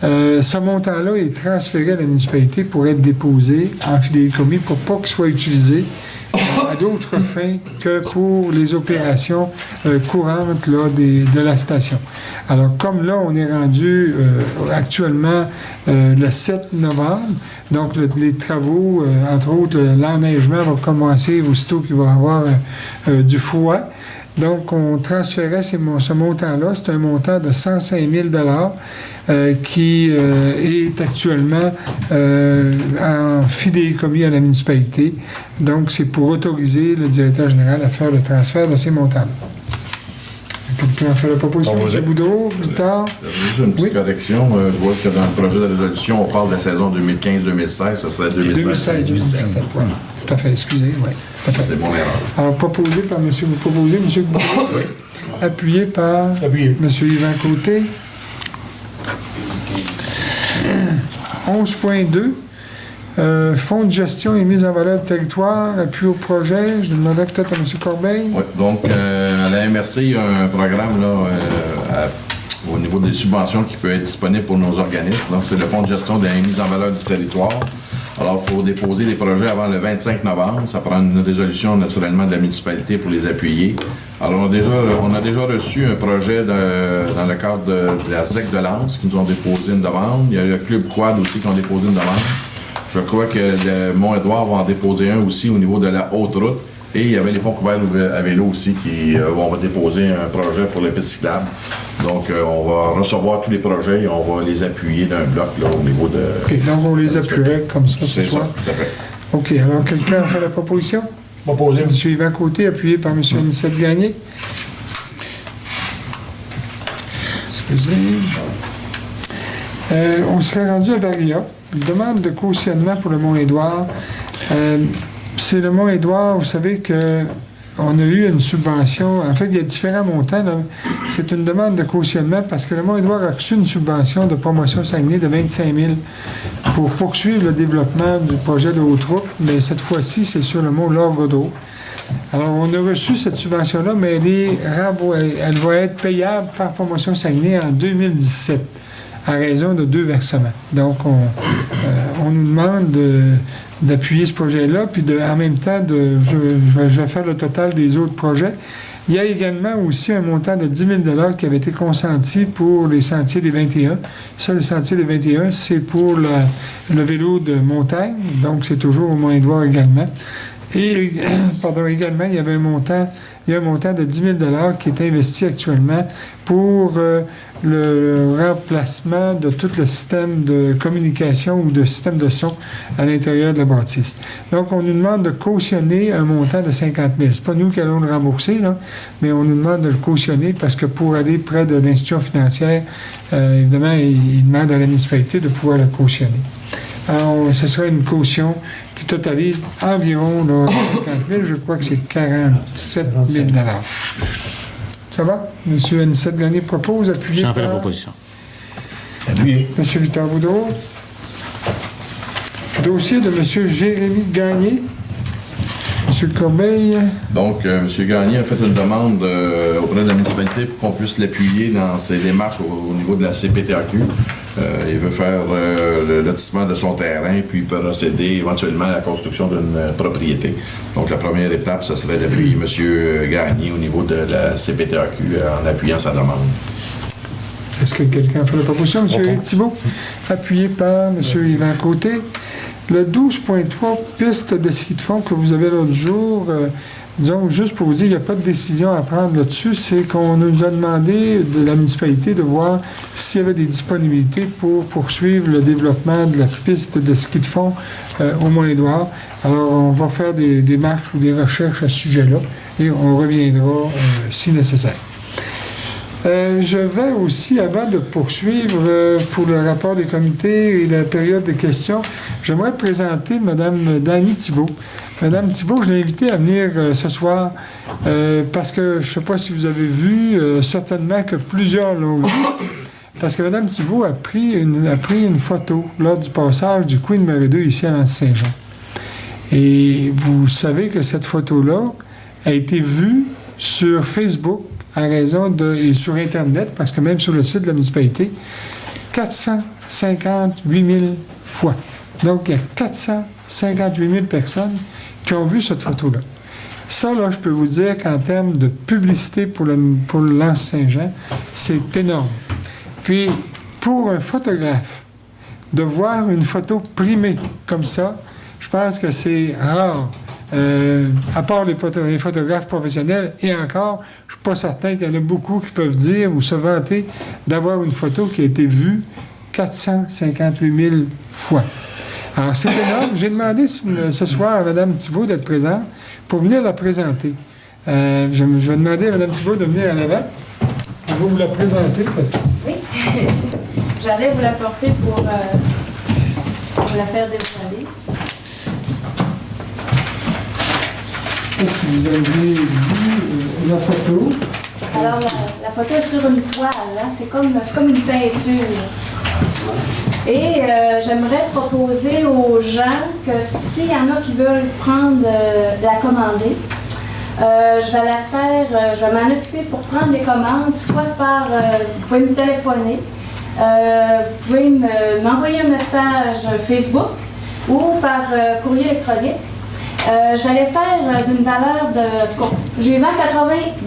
ce montant-là est transféré à la municipalité pour être déposé en fidéicommis pour pas qu'il soit utilisé à d'autres fins que pour les opérations courantes là, de la station. Alors, comme là, on est rendu actuellement le 7 novembre, donc les travaux, entre autres, l'enneigement va commencer aussitôt qu'il va y avoir du froid. Donc, on transférait ce montant-là. C'est un montant de 105 000 qui est actuellement en fidéicommis à la municipalité. Donc, c'est pour autoriser le directeur général à faire le transfert de ces montants-là. Quelqu'un a fait la proposition? M. Boudreau, Victor? Juste une petite correction. Je vois que dans le projet de résolution, on parle de la saison 2015-2016. Ça serait 2016-2017. Oui. Tout à fait, excusez. Oui, tout à fait. C'est mon erreur. Alors, proposé par M. Vous proposez, M. Boudreau? Oui. Appuyé par Appuyé. M. Yvan Côté. 11.2. Fonds de gestion et mise en valeur de territoire, appui au projet. Je demanderais peut-être à M. Corbeil. Oui, donc à la MRC, il y a un programme là, au niveau des subventions qui peut être disponible pour nos organismes. Donc, c'est le fonds de gestion de la mise en valeur du territoire. Alors, il faut déposer les projets avant le 25 novembre. Ça prend une résolution, naturellement, de la municipalité pour les appuyer. Alors, on a déjà reçu un projet dans le cadre de la ZEC de Lens qui nous ont déposé une demande. Il y a le Club Quad aussi qui ont déposé une demande. Je crois que le Mont-Édouard va en déposer un aussi au niveau de la haute route. Et il y avait les ponts couverts à vélo aussi qui vont déposer un projet pour les pistes cyclables. Donc, on va recevoir tous les projets et on va les appuyer d'un bloc là, au niveau de... OK, donc on les appuierait comme ça ce C'est ça, soir. tout à fait. OK, alors quelqu'un a fait la proposition? Proposé. M. Yvan Côté, appuyé par M. Anicette Gagné. Excusez. On serait rendu à Varia. Une demande de cautionnement pour le Mont-Édouard. C'est le Mont-Édouard, vous savez qu'on a eu une subvention. En fait, il y a différents montants. Là. C'est une demande de cautionnement parce que le Mont-Édouard a reçu une subvention de promotion Saguenay de 25 000 pour poursuivre le développement du projet de haute route. Mais cette fois-ci, c'est sur le mont Lac-Godreau. Alors, on a reçu cette subvention-là, mais elle va être payable par promotion Saguenay en 2017. À raison de 2 versements. Donc, on nous demande d'appuyer ce projet-là, puis en même temps, je vais faire le total des autres projets. Il y a également aussi un montant de 10 000 qui avait été consenti pour les sentiers des 21. Ça, le sentier des 21, c'est pour le vélo de montagne, donc c'est toujours au Mont-Édouard également. Et, également, il y a un montant de 10 000 qui est investi actuellement pour le remplacement de tout le système de communication ou de système de son à l'intérieur de la bâtisse. Donc, on nous demande de cautionner un montant de 50 000. C'est pas nous qui allons le rembourser, là, mais on nous demande de le cautionner parce que pour aller près de l'institution financière, évidemment, il demande à la municipalité de pouvoir le cautionner. Alors, ce sera une caution qui totalise environ là, 50 000. Je crois que c'est 47 000 $. Ça va? M. Anicette Gagné propose, appuyé J'en fais la par proposition. Appuyé. M. Victor Boudreau. Dossier de M. Jérémy Gagné. M. Corbeil. Donc, M. Gagné a fait une demande auprès de la municipalité pour qu'on puisse l'appuyer dans ses démarches au niveau de la CPTAQ. Il veut faire le lotissement de son terrain, puis procéder éventuellement à la construction d'une propriété. Donc, la première étape, ce serait d'appuyer M. Gagné au niveau de la CPTAQ en appuyant sa demande. Est-ce que quelqu'un a fait la proposition? M. Éric Thibault, appuyé par M. Yvan Côté. Le 12.3, piste de ski de fond que vous avez l'autre jour, disons, juste pour vous dire, il n'y a pas de décision à prendre là-dessus, c'est qu'on nous a demandé de la municipalité de voir s'il y avait des disponibilités pour poursuivre le développement de la piste de ski de fond au Mont-Édouard. Alors, on va faire des démarches ou des recherches à ce sujet-là et on reviendra si nécessaire. Je vais aussi, avant de poursuivre pour le rapport des comités et la période de questions, j'aimerais présenter Mme Dany Thibault. Mme Thibault, je l'ai invitée à venir ce soir parce que je ne sais pas si vous avez vu, certainement que plusieurs l'ont vu, parce que Mme Thibault a pris une photo lors du passage du Queen Mary 2 ici à l'Anse-Saint-Jean. Et vous savez que cette photo-là a été vue sur Facebook et sur Internet, parce que même sur le site de la municipalité, 458 000 fois. Donc, il y a 458 000 personnes qui ont vu cette photo-là. Ça, là, je peux vous dire qu'en termes de publicité pour l'Anse-Saint-Jean, c'est énorme. Puis, pour un photographe, de voir une photo primée comme ça, je pense que c'est rare. À part les photographes professionnels, et encore, je ne suis pas certain qu'il y en a beaucoup qui peuvent dire ou se vanter d'avoir une photo qui a été vue 458 000 fois. Alors, c'est énorme. J'ai demandé ce soir à Mme Thibault d'être présente pour venir la présenter. Je vais demander à Mme Thibault de venir en avant. On va vous la présenter. Oui, j'allais vous la porter pour la faire dévoiler. Si vous avez vu la photo. Alors, la photo est sur une toile, hein? C'est comme une peinture. Et j'aimerais proposer aux gens que s'il y en a qui veulent la commander, je vais m'en occuper pour prendre les commandes, soit par, vous pouvez me téléphoner, vous pouvez m'envoyer un message Facebook ou par courrier électronique. Je vais les faire d'une valeur de... J'ai 80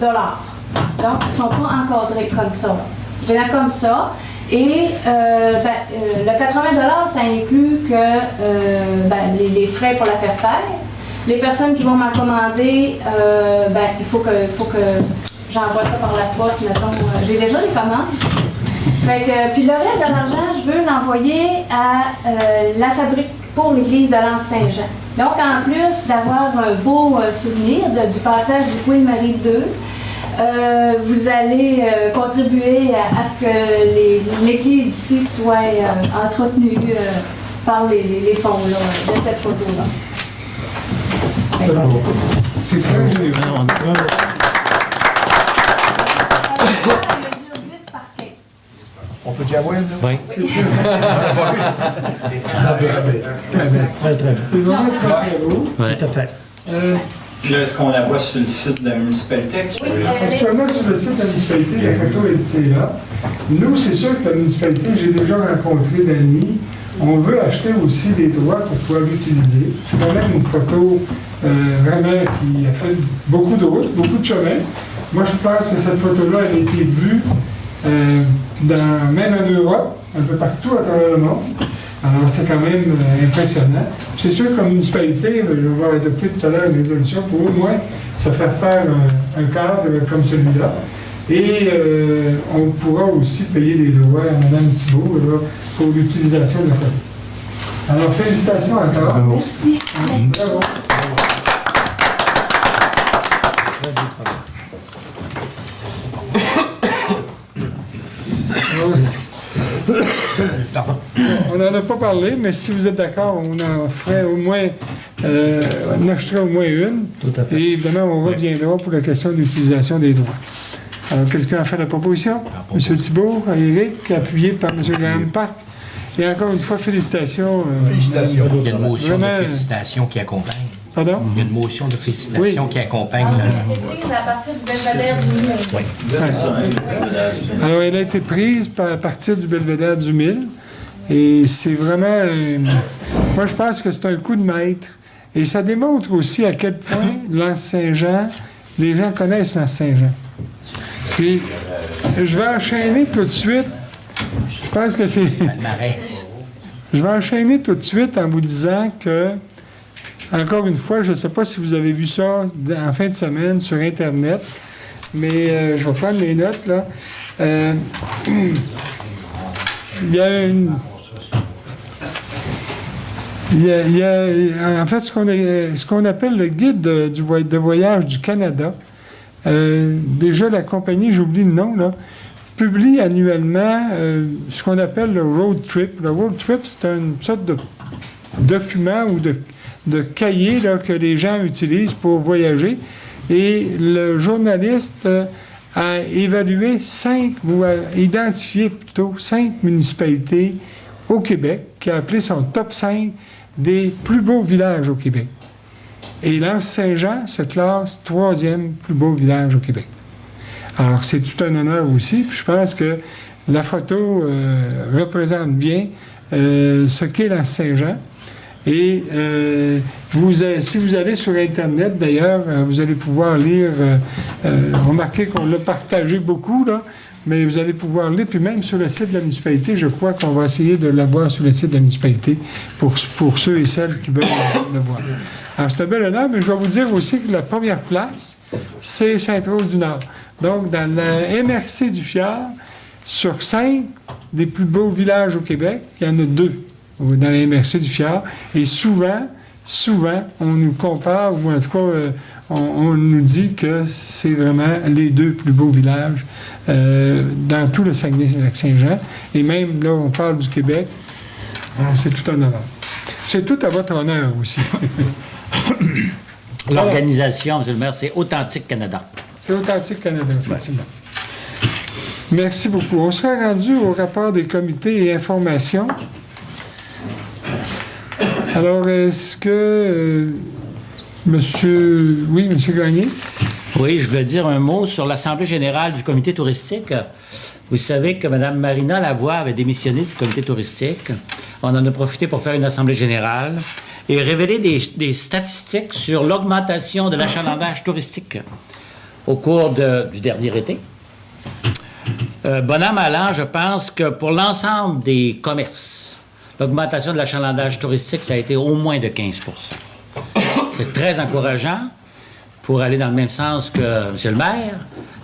$. Donc, ils ne sont pas encadrés comme ça. Je les mets comme ça. Et le 80 $, ça inclut que les frais pour la faire faire. Les personnes qui vont m'en commander, il faut que j'envoie ça par la poste, mettons. J'ai déjà des commandes. Puis le reste de l'argent, je veux l'envoyer à la fabrique pour l'église de l'Anse-Saint-Jean. Donc, en plus d'avoir un beau souvenir du passage du Queen Mary 2, vous allez contribuer à ce que l'église d'ici soit entretenue par les fonds de cette photo-là. Bravo. C'est très généreux. On peut y avoir, là? Oui. Très, très bien. C'est vraiment très beau. Tout à fait. Puis là, est-ce qu'on la voit sur le site de la municipalité actuellement? Actuellement, sur le site de la municipalité, la photo est là. Nous, c'est sûr que la municipalité, j'ai déjà rencontré Dany. On veut acheter aussi des droits pour pouvoir l'utiliser. C'est quand même une photo vraiment qui a fait beaucoup de routes, beaucoup de chemin. Moi, je pense que cette photo-là, elle a été vue même en Europe, un peu partout à travers le monde. Alors, c'est quand même impressionnant. C'est sûr que comme municipalité, on va adopter tout à l'heure une résolution pour au moins se faire un cadre comme celui-là. Et on pourra aussi payer des droits à Mme Thibault pour l'utilisation de la photo. Alors, félicitations encore. Bravo. Merci. Bravo. On n'en a pas parlé, mais si vous êtes d'accord, on en ferait au moins, on achèterait au moins une. Tout à fait. Et évidemment, on reviendra pour la question de l'utilisation des droits. Alors, quelqu'un a fait la proposition? M. Thibault, Éric, appuyé par M. Graham Park. Et encore une fois, félicitations. Félicitations. Il y a une motion Vraiment, de félicitations qui accompagne. Pardon? Il y a une motion de félicitations qui accompagne. Elle a été prise à partir du belvédère du Mille. Oui. Alors, elle a été prise à partir du belvédère du Mille. Et c'est vraiment... moi, je pense que c'est un coup de maître. Et ça démontre aussi à quel point l'Anse-Saint-Jean, les gens connaissent l'Anse-Saint-Jean. Puis, je vais enchaîner tout de suite. Je pense que c'est... Palmarès. Je vais enchaîner tout de suite en vous disant que encore une fois, je ne sais pas si vous avez vu ça en fin de semaine sur Internet, mais je vais prendre les notes, là. Il y a une... en fait, ce qu'on appelle le guide de voyage du Canada, déjà la compagnie, j'oublie le nom, là, publie annuellement ce qu'on appelle le road trip. Le road trip, c'est une sorte de document ou de cahier là, que les gens utilisent pour voyager. Et le journaliste a évalué identifié plutôt 5 municipalités au Québec, qui a appelé son top 5 des plus beaux villages au Québec. Et l'Anse-Saint-Jean se classe 3e plus beau village au Québec. Alors, c'est tout un honneur aussi. Puis je pense que la photo représente bien ce qu'est l'Anse-Saint-Jean. Et si vous allez sur Internet, d'ailleurs, vous allez pouvoir lire, remarquez qu'on l'a partagé beaucoup, là, mais vous allez pouvoir lire, puis même sur le site de la municipalité, je crois qu'on va essayer de l'avoir sur le site de la municipalité pour ceux et celles qui veulent le voir. Alors, c'est un bel honneur, mais je vais vous dire aussi que la première place, c'est Sainte-Rose-du-Nord. Donc, dans la MRC du Fjord, sur 5 des plus beaux villages au Québec, il y en a 2 dans la MRC du Fjord. Et souvent, on nous compare, ou en tout cas, on nous dit que c'est vraiment les 2 plus beaux villages dans tout le Saguenay-Lac-Saint-Jean. Et même là, on parle du Québec. C'est tout un honneur. C'est tout à votre honneur aussi. L'organisation, M. le maire, c'est Authentique Canada. C'est Authentique Canada, effectivement. Ouais. Merci beaucoup. On sera rendu au rapport des comités et informations. Alors, est-ce que M. Gagné? Oui, je voulais dire un mot sur l'Assemblée générale du comité touristique. Vous savez que Mme Marina Lavoie avait démissionné du comité touristique. On en a profité pour faire une Assemblée générale et révéler des statistiques sur l'augmentation de l'achalandage touristique au cours du dernier été. Bon an, mal an, je pense que pour l'ensemble des commerces, l'augmentation de l'achalandage touristique, ça a été au moins de 15 %. C'est très encourageant pour aller dans le même sens que M. le maire.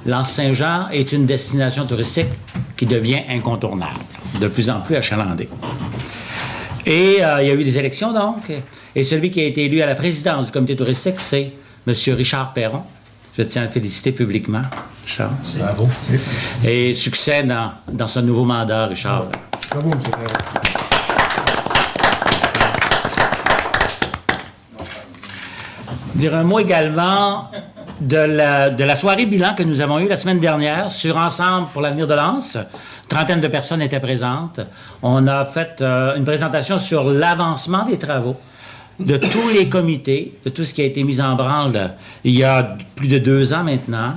L'Anse-Saint-Jean est une destination touristique qui devient incontournable, de plus en plus achalandée. Et il y a eu des élections, donc, et celui qui a été élu à la présidence du comité touristique, c'est M. Richard Perron. Je tiens à le féliciter publiquement, Richard. Bravo. Et succès dans ce nouveau mandat, Richard. Bravo, M. Perron. Dire un mot également de la soirée bilan que nous avons eue la semaine dernière sur Ensemble pour l'avenir de l'Anse. Une trentaine de personnes étaient présentes. On a fait une présentation sur l'avancement des travaux de tous les comités, de tout ce qui a été mis en branle il y a plus de 2 ans maintenant.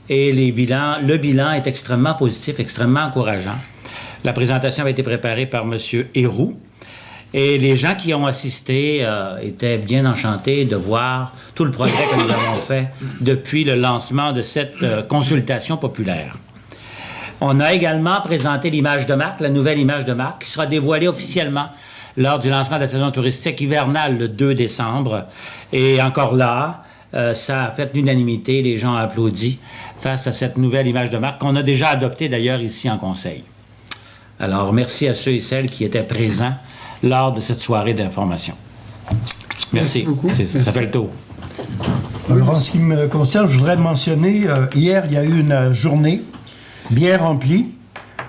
Et le bilan est extrêmement positif, extrêmement encourageant. La présentation avait été préparée par M. Héroux. Et les gens qui ont assisté étaient bien enchantés de voir tout le progrès que nous avons fait depuis le lancement de cette consultation populaire. On a également présenté l'image de marque, la nouvelle image de marque, qui sera dévoilée officiellement lors du lancement de la saison touristique hivernale le 2 décembre. Et encore là, ça a fait l'unanimité, les gens ont applaudi face à cette nouvelle image de marque qu'on a déjà adoptée d'ailleurs ici en conseil. Alors, merci à ceux et celles qui étaient présents lors de cette soirée d'information. Merci. Beaucoup. Ça fait le tour. Alors, en ce qui me concerne, je voudrais mentionner, hier, il y a eu une journée bien remplie,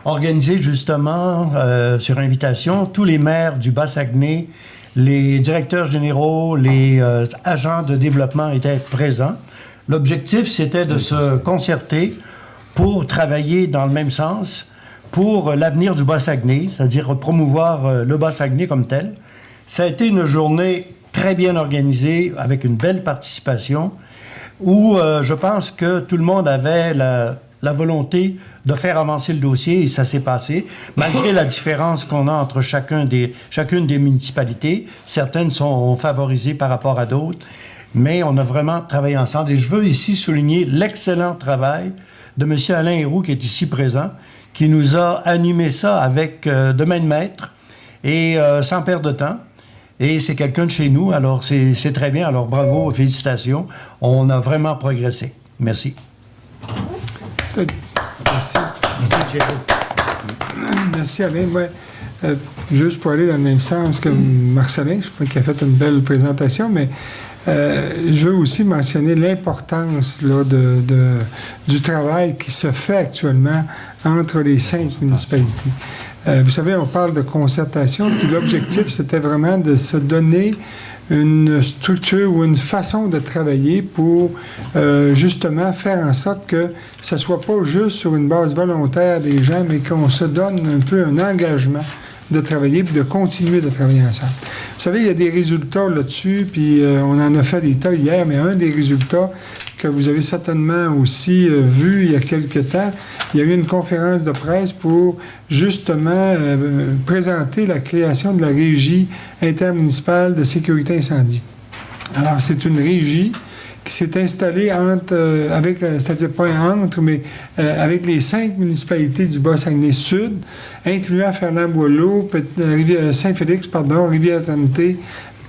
organisée justement sur invitation. Tous les maires du Bas-Saguenay, les directeurs généraux, les agents de développement étaient présents. L'objectif, c'était de se concerter pour travailler dans le même sens pour l'avenir du Bas-Saguenay, c'est-à-dire promouvoir le Bas-Saguenay comme tel. Ça a été une journée très bien organisée, avec une belle participation, où je pense que tout le monde avait la volonté de faire avancer le dossier, et ça s'est passé, malgré la différence qu'on a entre chacune des municipalités. Certaines sont favorisées par rapport à d'autres, mais on a vraiment travaillé ensemble. Et je veux ici souligner l'excellent travail de M. Alain Héroux, qui est ici présent, qui nous a animé ça avec de main de maître et sans perdre de temps. Et c'est quelqu'un de chez nous, alors c'est très bien. Alors bravo, félicitations. On a vraiment progressé. Merci. Merci. Merci, Alain. Ouais, juste pour aller dans le même sens que Marcelin, je crois qu'il a fait une belle présentation, mais je veux aussi mentionner l'importance là, du travail qui se fait actuellement entre les 5 municipalités. Vous savez, on parle de concertation, puis l'objectif, c'était vraiment de se donner une structure ou une façon de travailler pour justement faire en sorte que ça ne soit pas juste sur une base volontaire des gens, mais qu'on se donne un peu un engagement de travailler puis de continuer de travailler ensemble. Vous savez, il y a des résultats là-dessus, puis on en a fait des tas hier, mais un des résultats que vous avez certainement aussi vu il y a quelque temps, il y a eu une conférence de presse pour justement présenter la création de la Régie intermunicipale de sécurité incendie. Alors, c'est une régie qui s'est installée c'est-à-dire pas entre, mais avec les 5 municipalités du Bas-Saguenay-Sud, incluant Fernand-Boileau, Saint-Félix, Rivière-Trinité,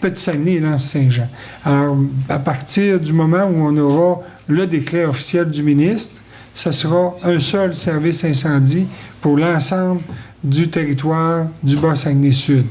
Petit-Saguenay et L'Anse-Saint-Jean. Alors, à partir du moment où on aura le décret officiel du ministre, ça sera un seul service incendie pour l'ensemble du territoire du Bas-Saguenay-Sud.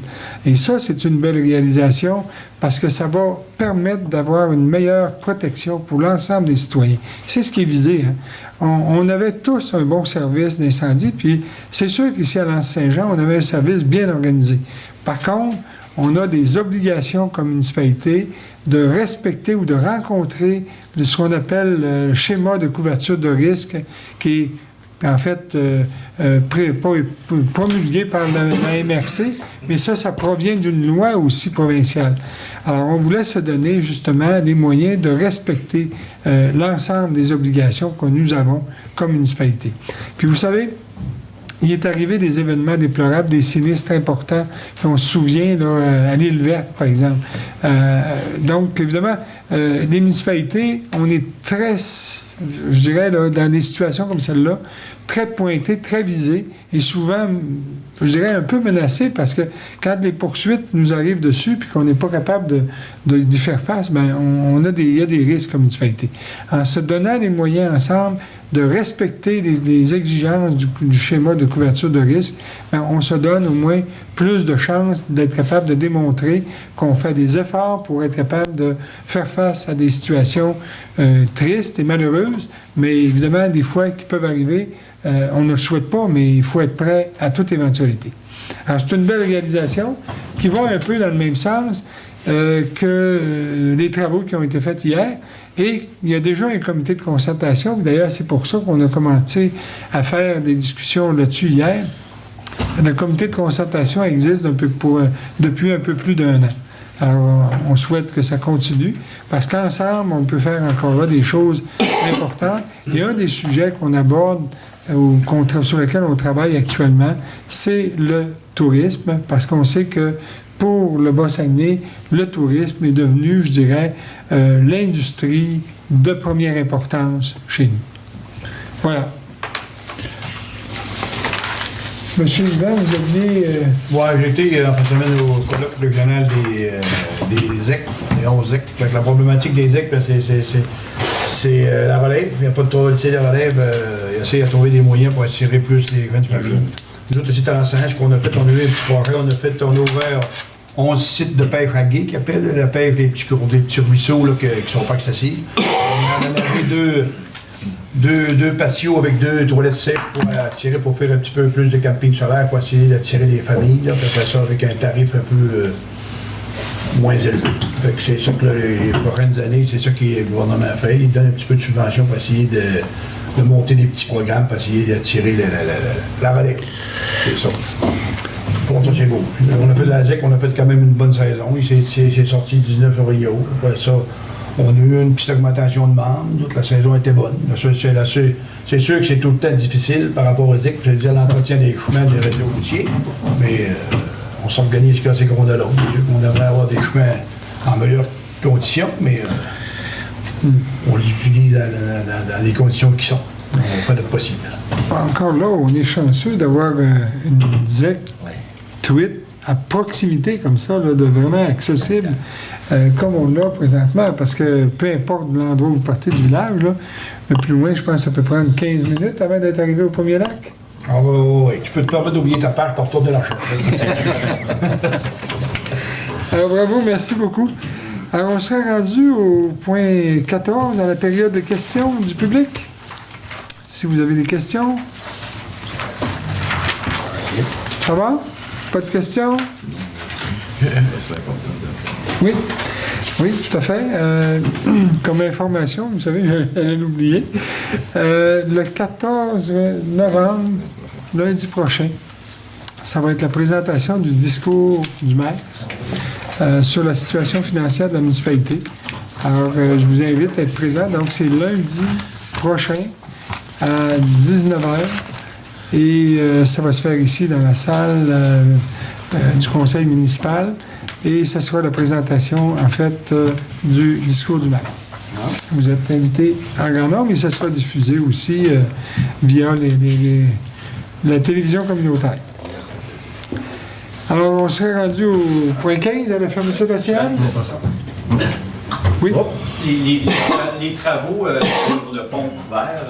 Et ça, c'est une belle réalisation parce que ça va permettre d'avoir une meilleure protection pour l'ensemble des citoyens. C'est ce qui est visé. Hein? On avait tous un bon service d'incendie, puis c'est sûr qu'ici à L'Anse-Saint-Jean, on avait un service bien organisé. Par contre, on a des obligations comme municipalité de respecter ou de rencontrer ce qu'on appelle le schéma de couverture de risque qui est en fait promulgué par la MRC, mais ça provient d'une loi aussi provinciale. Alors, on voulait se donner justement les moyens de respecter l'ensemble des obligations que nous avons comme municipalité. Puis vous savez, il est arrivé des événements déplorables, des sinistres importants. On se souvient là, à l'île Verte, par exemple. Donc, évidemment, les municipalités, on est très, je dirais, là, dans des situations comme celle-là, très pointées, très visées, et souvent, je dirais, un peu menacées, parce que quand les poursuites nous arrivent dessus, puis qu'on n'est pas capable d'y faire face, bien, il y a des risques comme municipalité. En se donnant les moyens ensemble de respecter les exigences du schéma de couverture de risque, bien, on se donne au moins plus de chances d'être capable de démontrer qu'on fait des efforts pour être capable de faire face à des situations tristes et malheureuses, mais évidemment, des fois, qui peuvent arriver. On ne le souhaite pas, mais il faut être prêt à toute éventualité. Alors, c'est une belle réalisation qui va un peu dans le même sens que les travaux qui ont été faits hier. Et il y a déjà un comité de concertation. D'ailleurs, c'est pour ça qu'on a commencé à faire des discussions là-dessus hier. Le comité de concertation existe depuis un peu plus d'1 an. Alors, on souhaite que ça continue, parce qu'ensemble, on peut faire encore là des choses importantes. Il y a un des sujets qu'on aborde sur lesquels on travaille actuellement, c'est le tourisme, parce qu'on sait que pour le Bas-Saguenay, le tourisme est devenu, je dirais, l'industrie de première importance chez nous. Voilà. Monsieur Yvan, vous aviez... Oui, j'ai été en fin de semaine au colloque régional des EC, des 11 EC. Fait que la problématique des EC, c'est la relève. Il n'y a pas de totalité de relève. Il essaie de trouver des moyens pour attirer plus les grandes familles. Nous autres, aussi, à l'enseignant, ce qu'on a fait, on a eu un petit projet. On a ouvert 11 sites de pêche à gué, qui appellent la pêche des petits ruisseaux là, qui ne sont pas accessibles. On en a fait deux patios avec 2 toilettes sèches pour faire un petit peu plus de camping solaire, pour essayer d'attirer les familles. Là, puis après ça, avec un tarif un peu moins élevé. Fait que c'est ça que là, les prochaines années, c'est ça que le gouvernement a fait. Il donne un petit peu de subvention pour essayer de monter des petits programmes, pour essayer d'attirer la relève. C'est ça. Pour ça, c'est beau. On a fait de la ZEC, on a fait quand même une bonne saison. Il s'est sorti 19 février. Après ça, on a eu une petite augmentation de membres. Toute la saison était bonne. C'est sûr que c'est tout le temps difficile par rapport aux ZEC. Je veux dire, l'entretien des chemins des réseaux routiers. Mais on s'organise quand c'est qu'on a l'autre. On devrait avoir des chemins en meilleures conditions, mais on les utilise dans les conditions qui sont. On fait notre possible. Encore là, on est chanceux d'avoir une ZEC tweet à proximité comme ça, là, de vraiment accessible, comme on l'a présentement, parce que peu importe l'endroit où vous partez du village, là, le plus loin, je pense que ça peut prendre 15 minutes avant d'être arrivé au premier lac. Ah oui, tu peux te permettre d'oublier ta page pour retourner la chambre. Alors bravo, merci beaucoup. Alors on serait rendu au point 14, dans la période de questions du public. Si vous avez des questions. Ça va? Pas de questions? Oui. Oui, tout à fait. Comme information, vous savez, j'allais l'oublier. Le 14 novembre, lundi prochain, ça va être la présentation du discours du maire sur la situation financière de la municipalité. Alors, je vous invite à être présent. Donc, c'est lundi prochain à 19h. Et ça va se faire ici dans la salle du conseil municipal. Et ce sera la présentation, en fait, du discours du maire. Vous êtes invités en grand nombre et ça sera diffusé aussi via la télévision communautaire. Alors, on serait rendu au point 15, à la fermeture de la séance. Oui. Les travaux sur le pont couvert...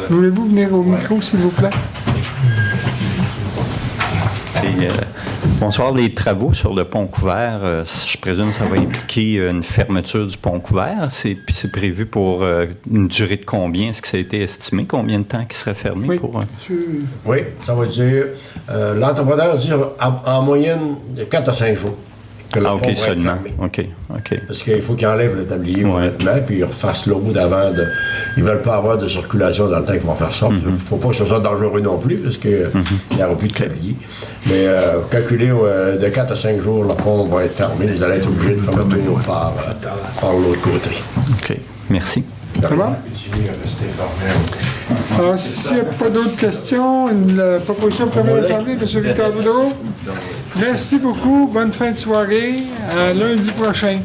Voulez-vous venir au micro, s'il vous plaît? Bonsoir. Les travaux sur le pont couvert, je présume que ça va impliquer une fermeture du pont couvert. C'est prévu pour une durée de combien? Est-ce que ça a été estimé? Combien de temps qui serait fermé? Oui, pour, Oui, ça va dire... l'entrepreneur dit en moyenne de 4 à 5 jours. Que le pont va être seulement. fermé. OK. Parce qu'il faut qu'ils enlèvent le tablier complètement, puis ils refassent l'eau d'avant. Ils ne veulent pas avoir de circulation dans le temps qu'ils vont faire ça. Il ne faut pas que ce soit dangereux non plus, parce qu'il n'y aura plus de tablier. Mais calculer de 4 à 5 jours, le pont va être fermé. Ils allaient être obligés de faire le tour par l'autre côté. OK. Merci. Ça va? Alors, s'il n'y a pas d'autres questions, la proposition de fermer l'Assemblée, M. Victor Boudreau. Merci beaucoup. Bonne fin de soirée. À lundi prochain.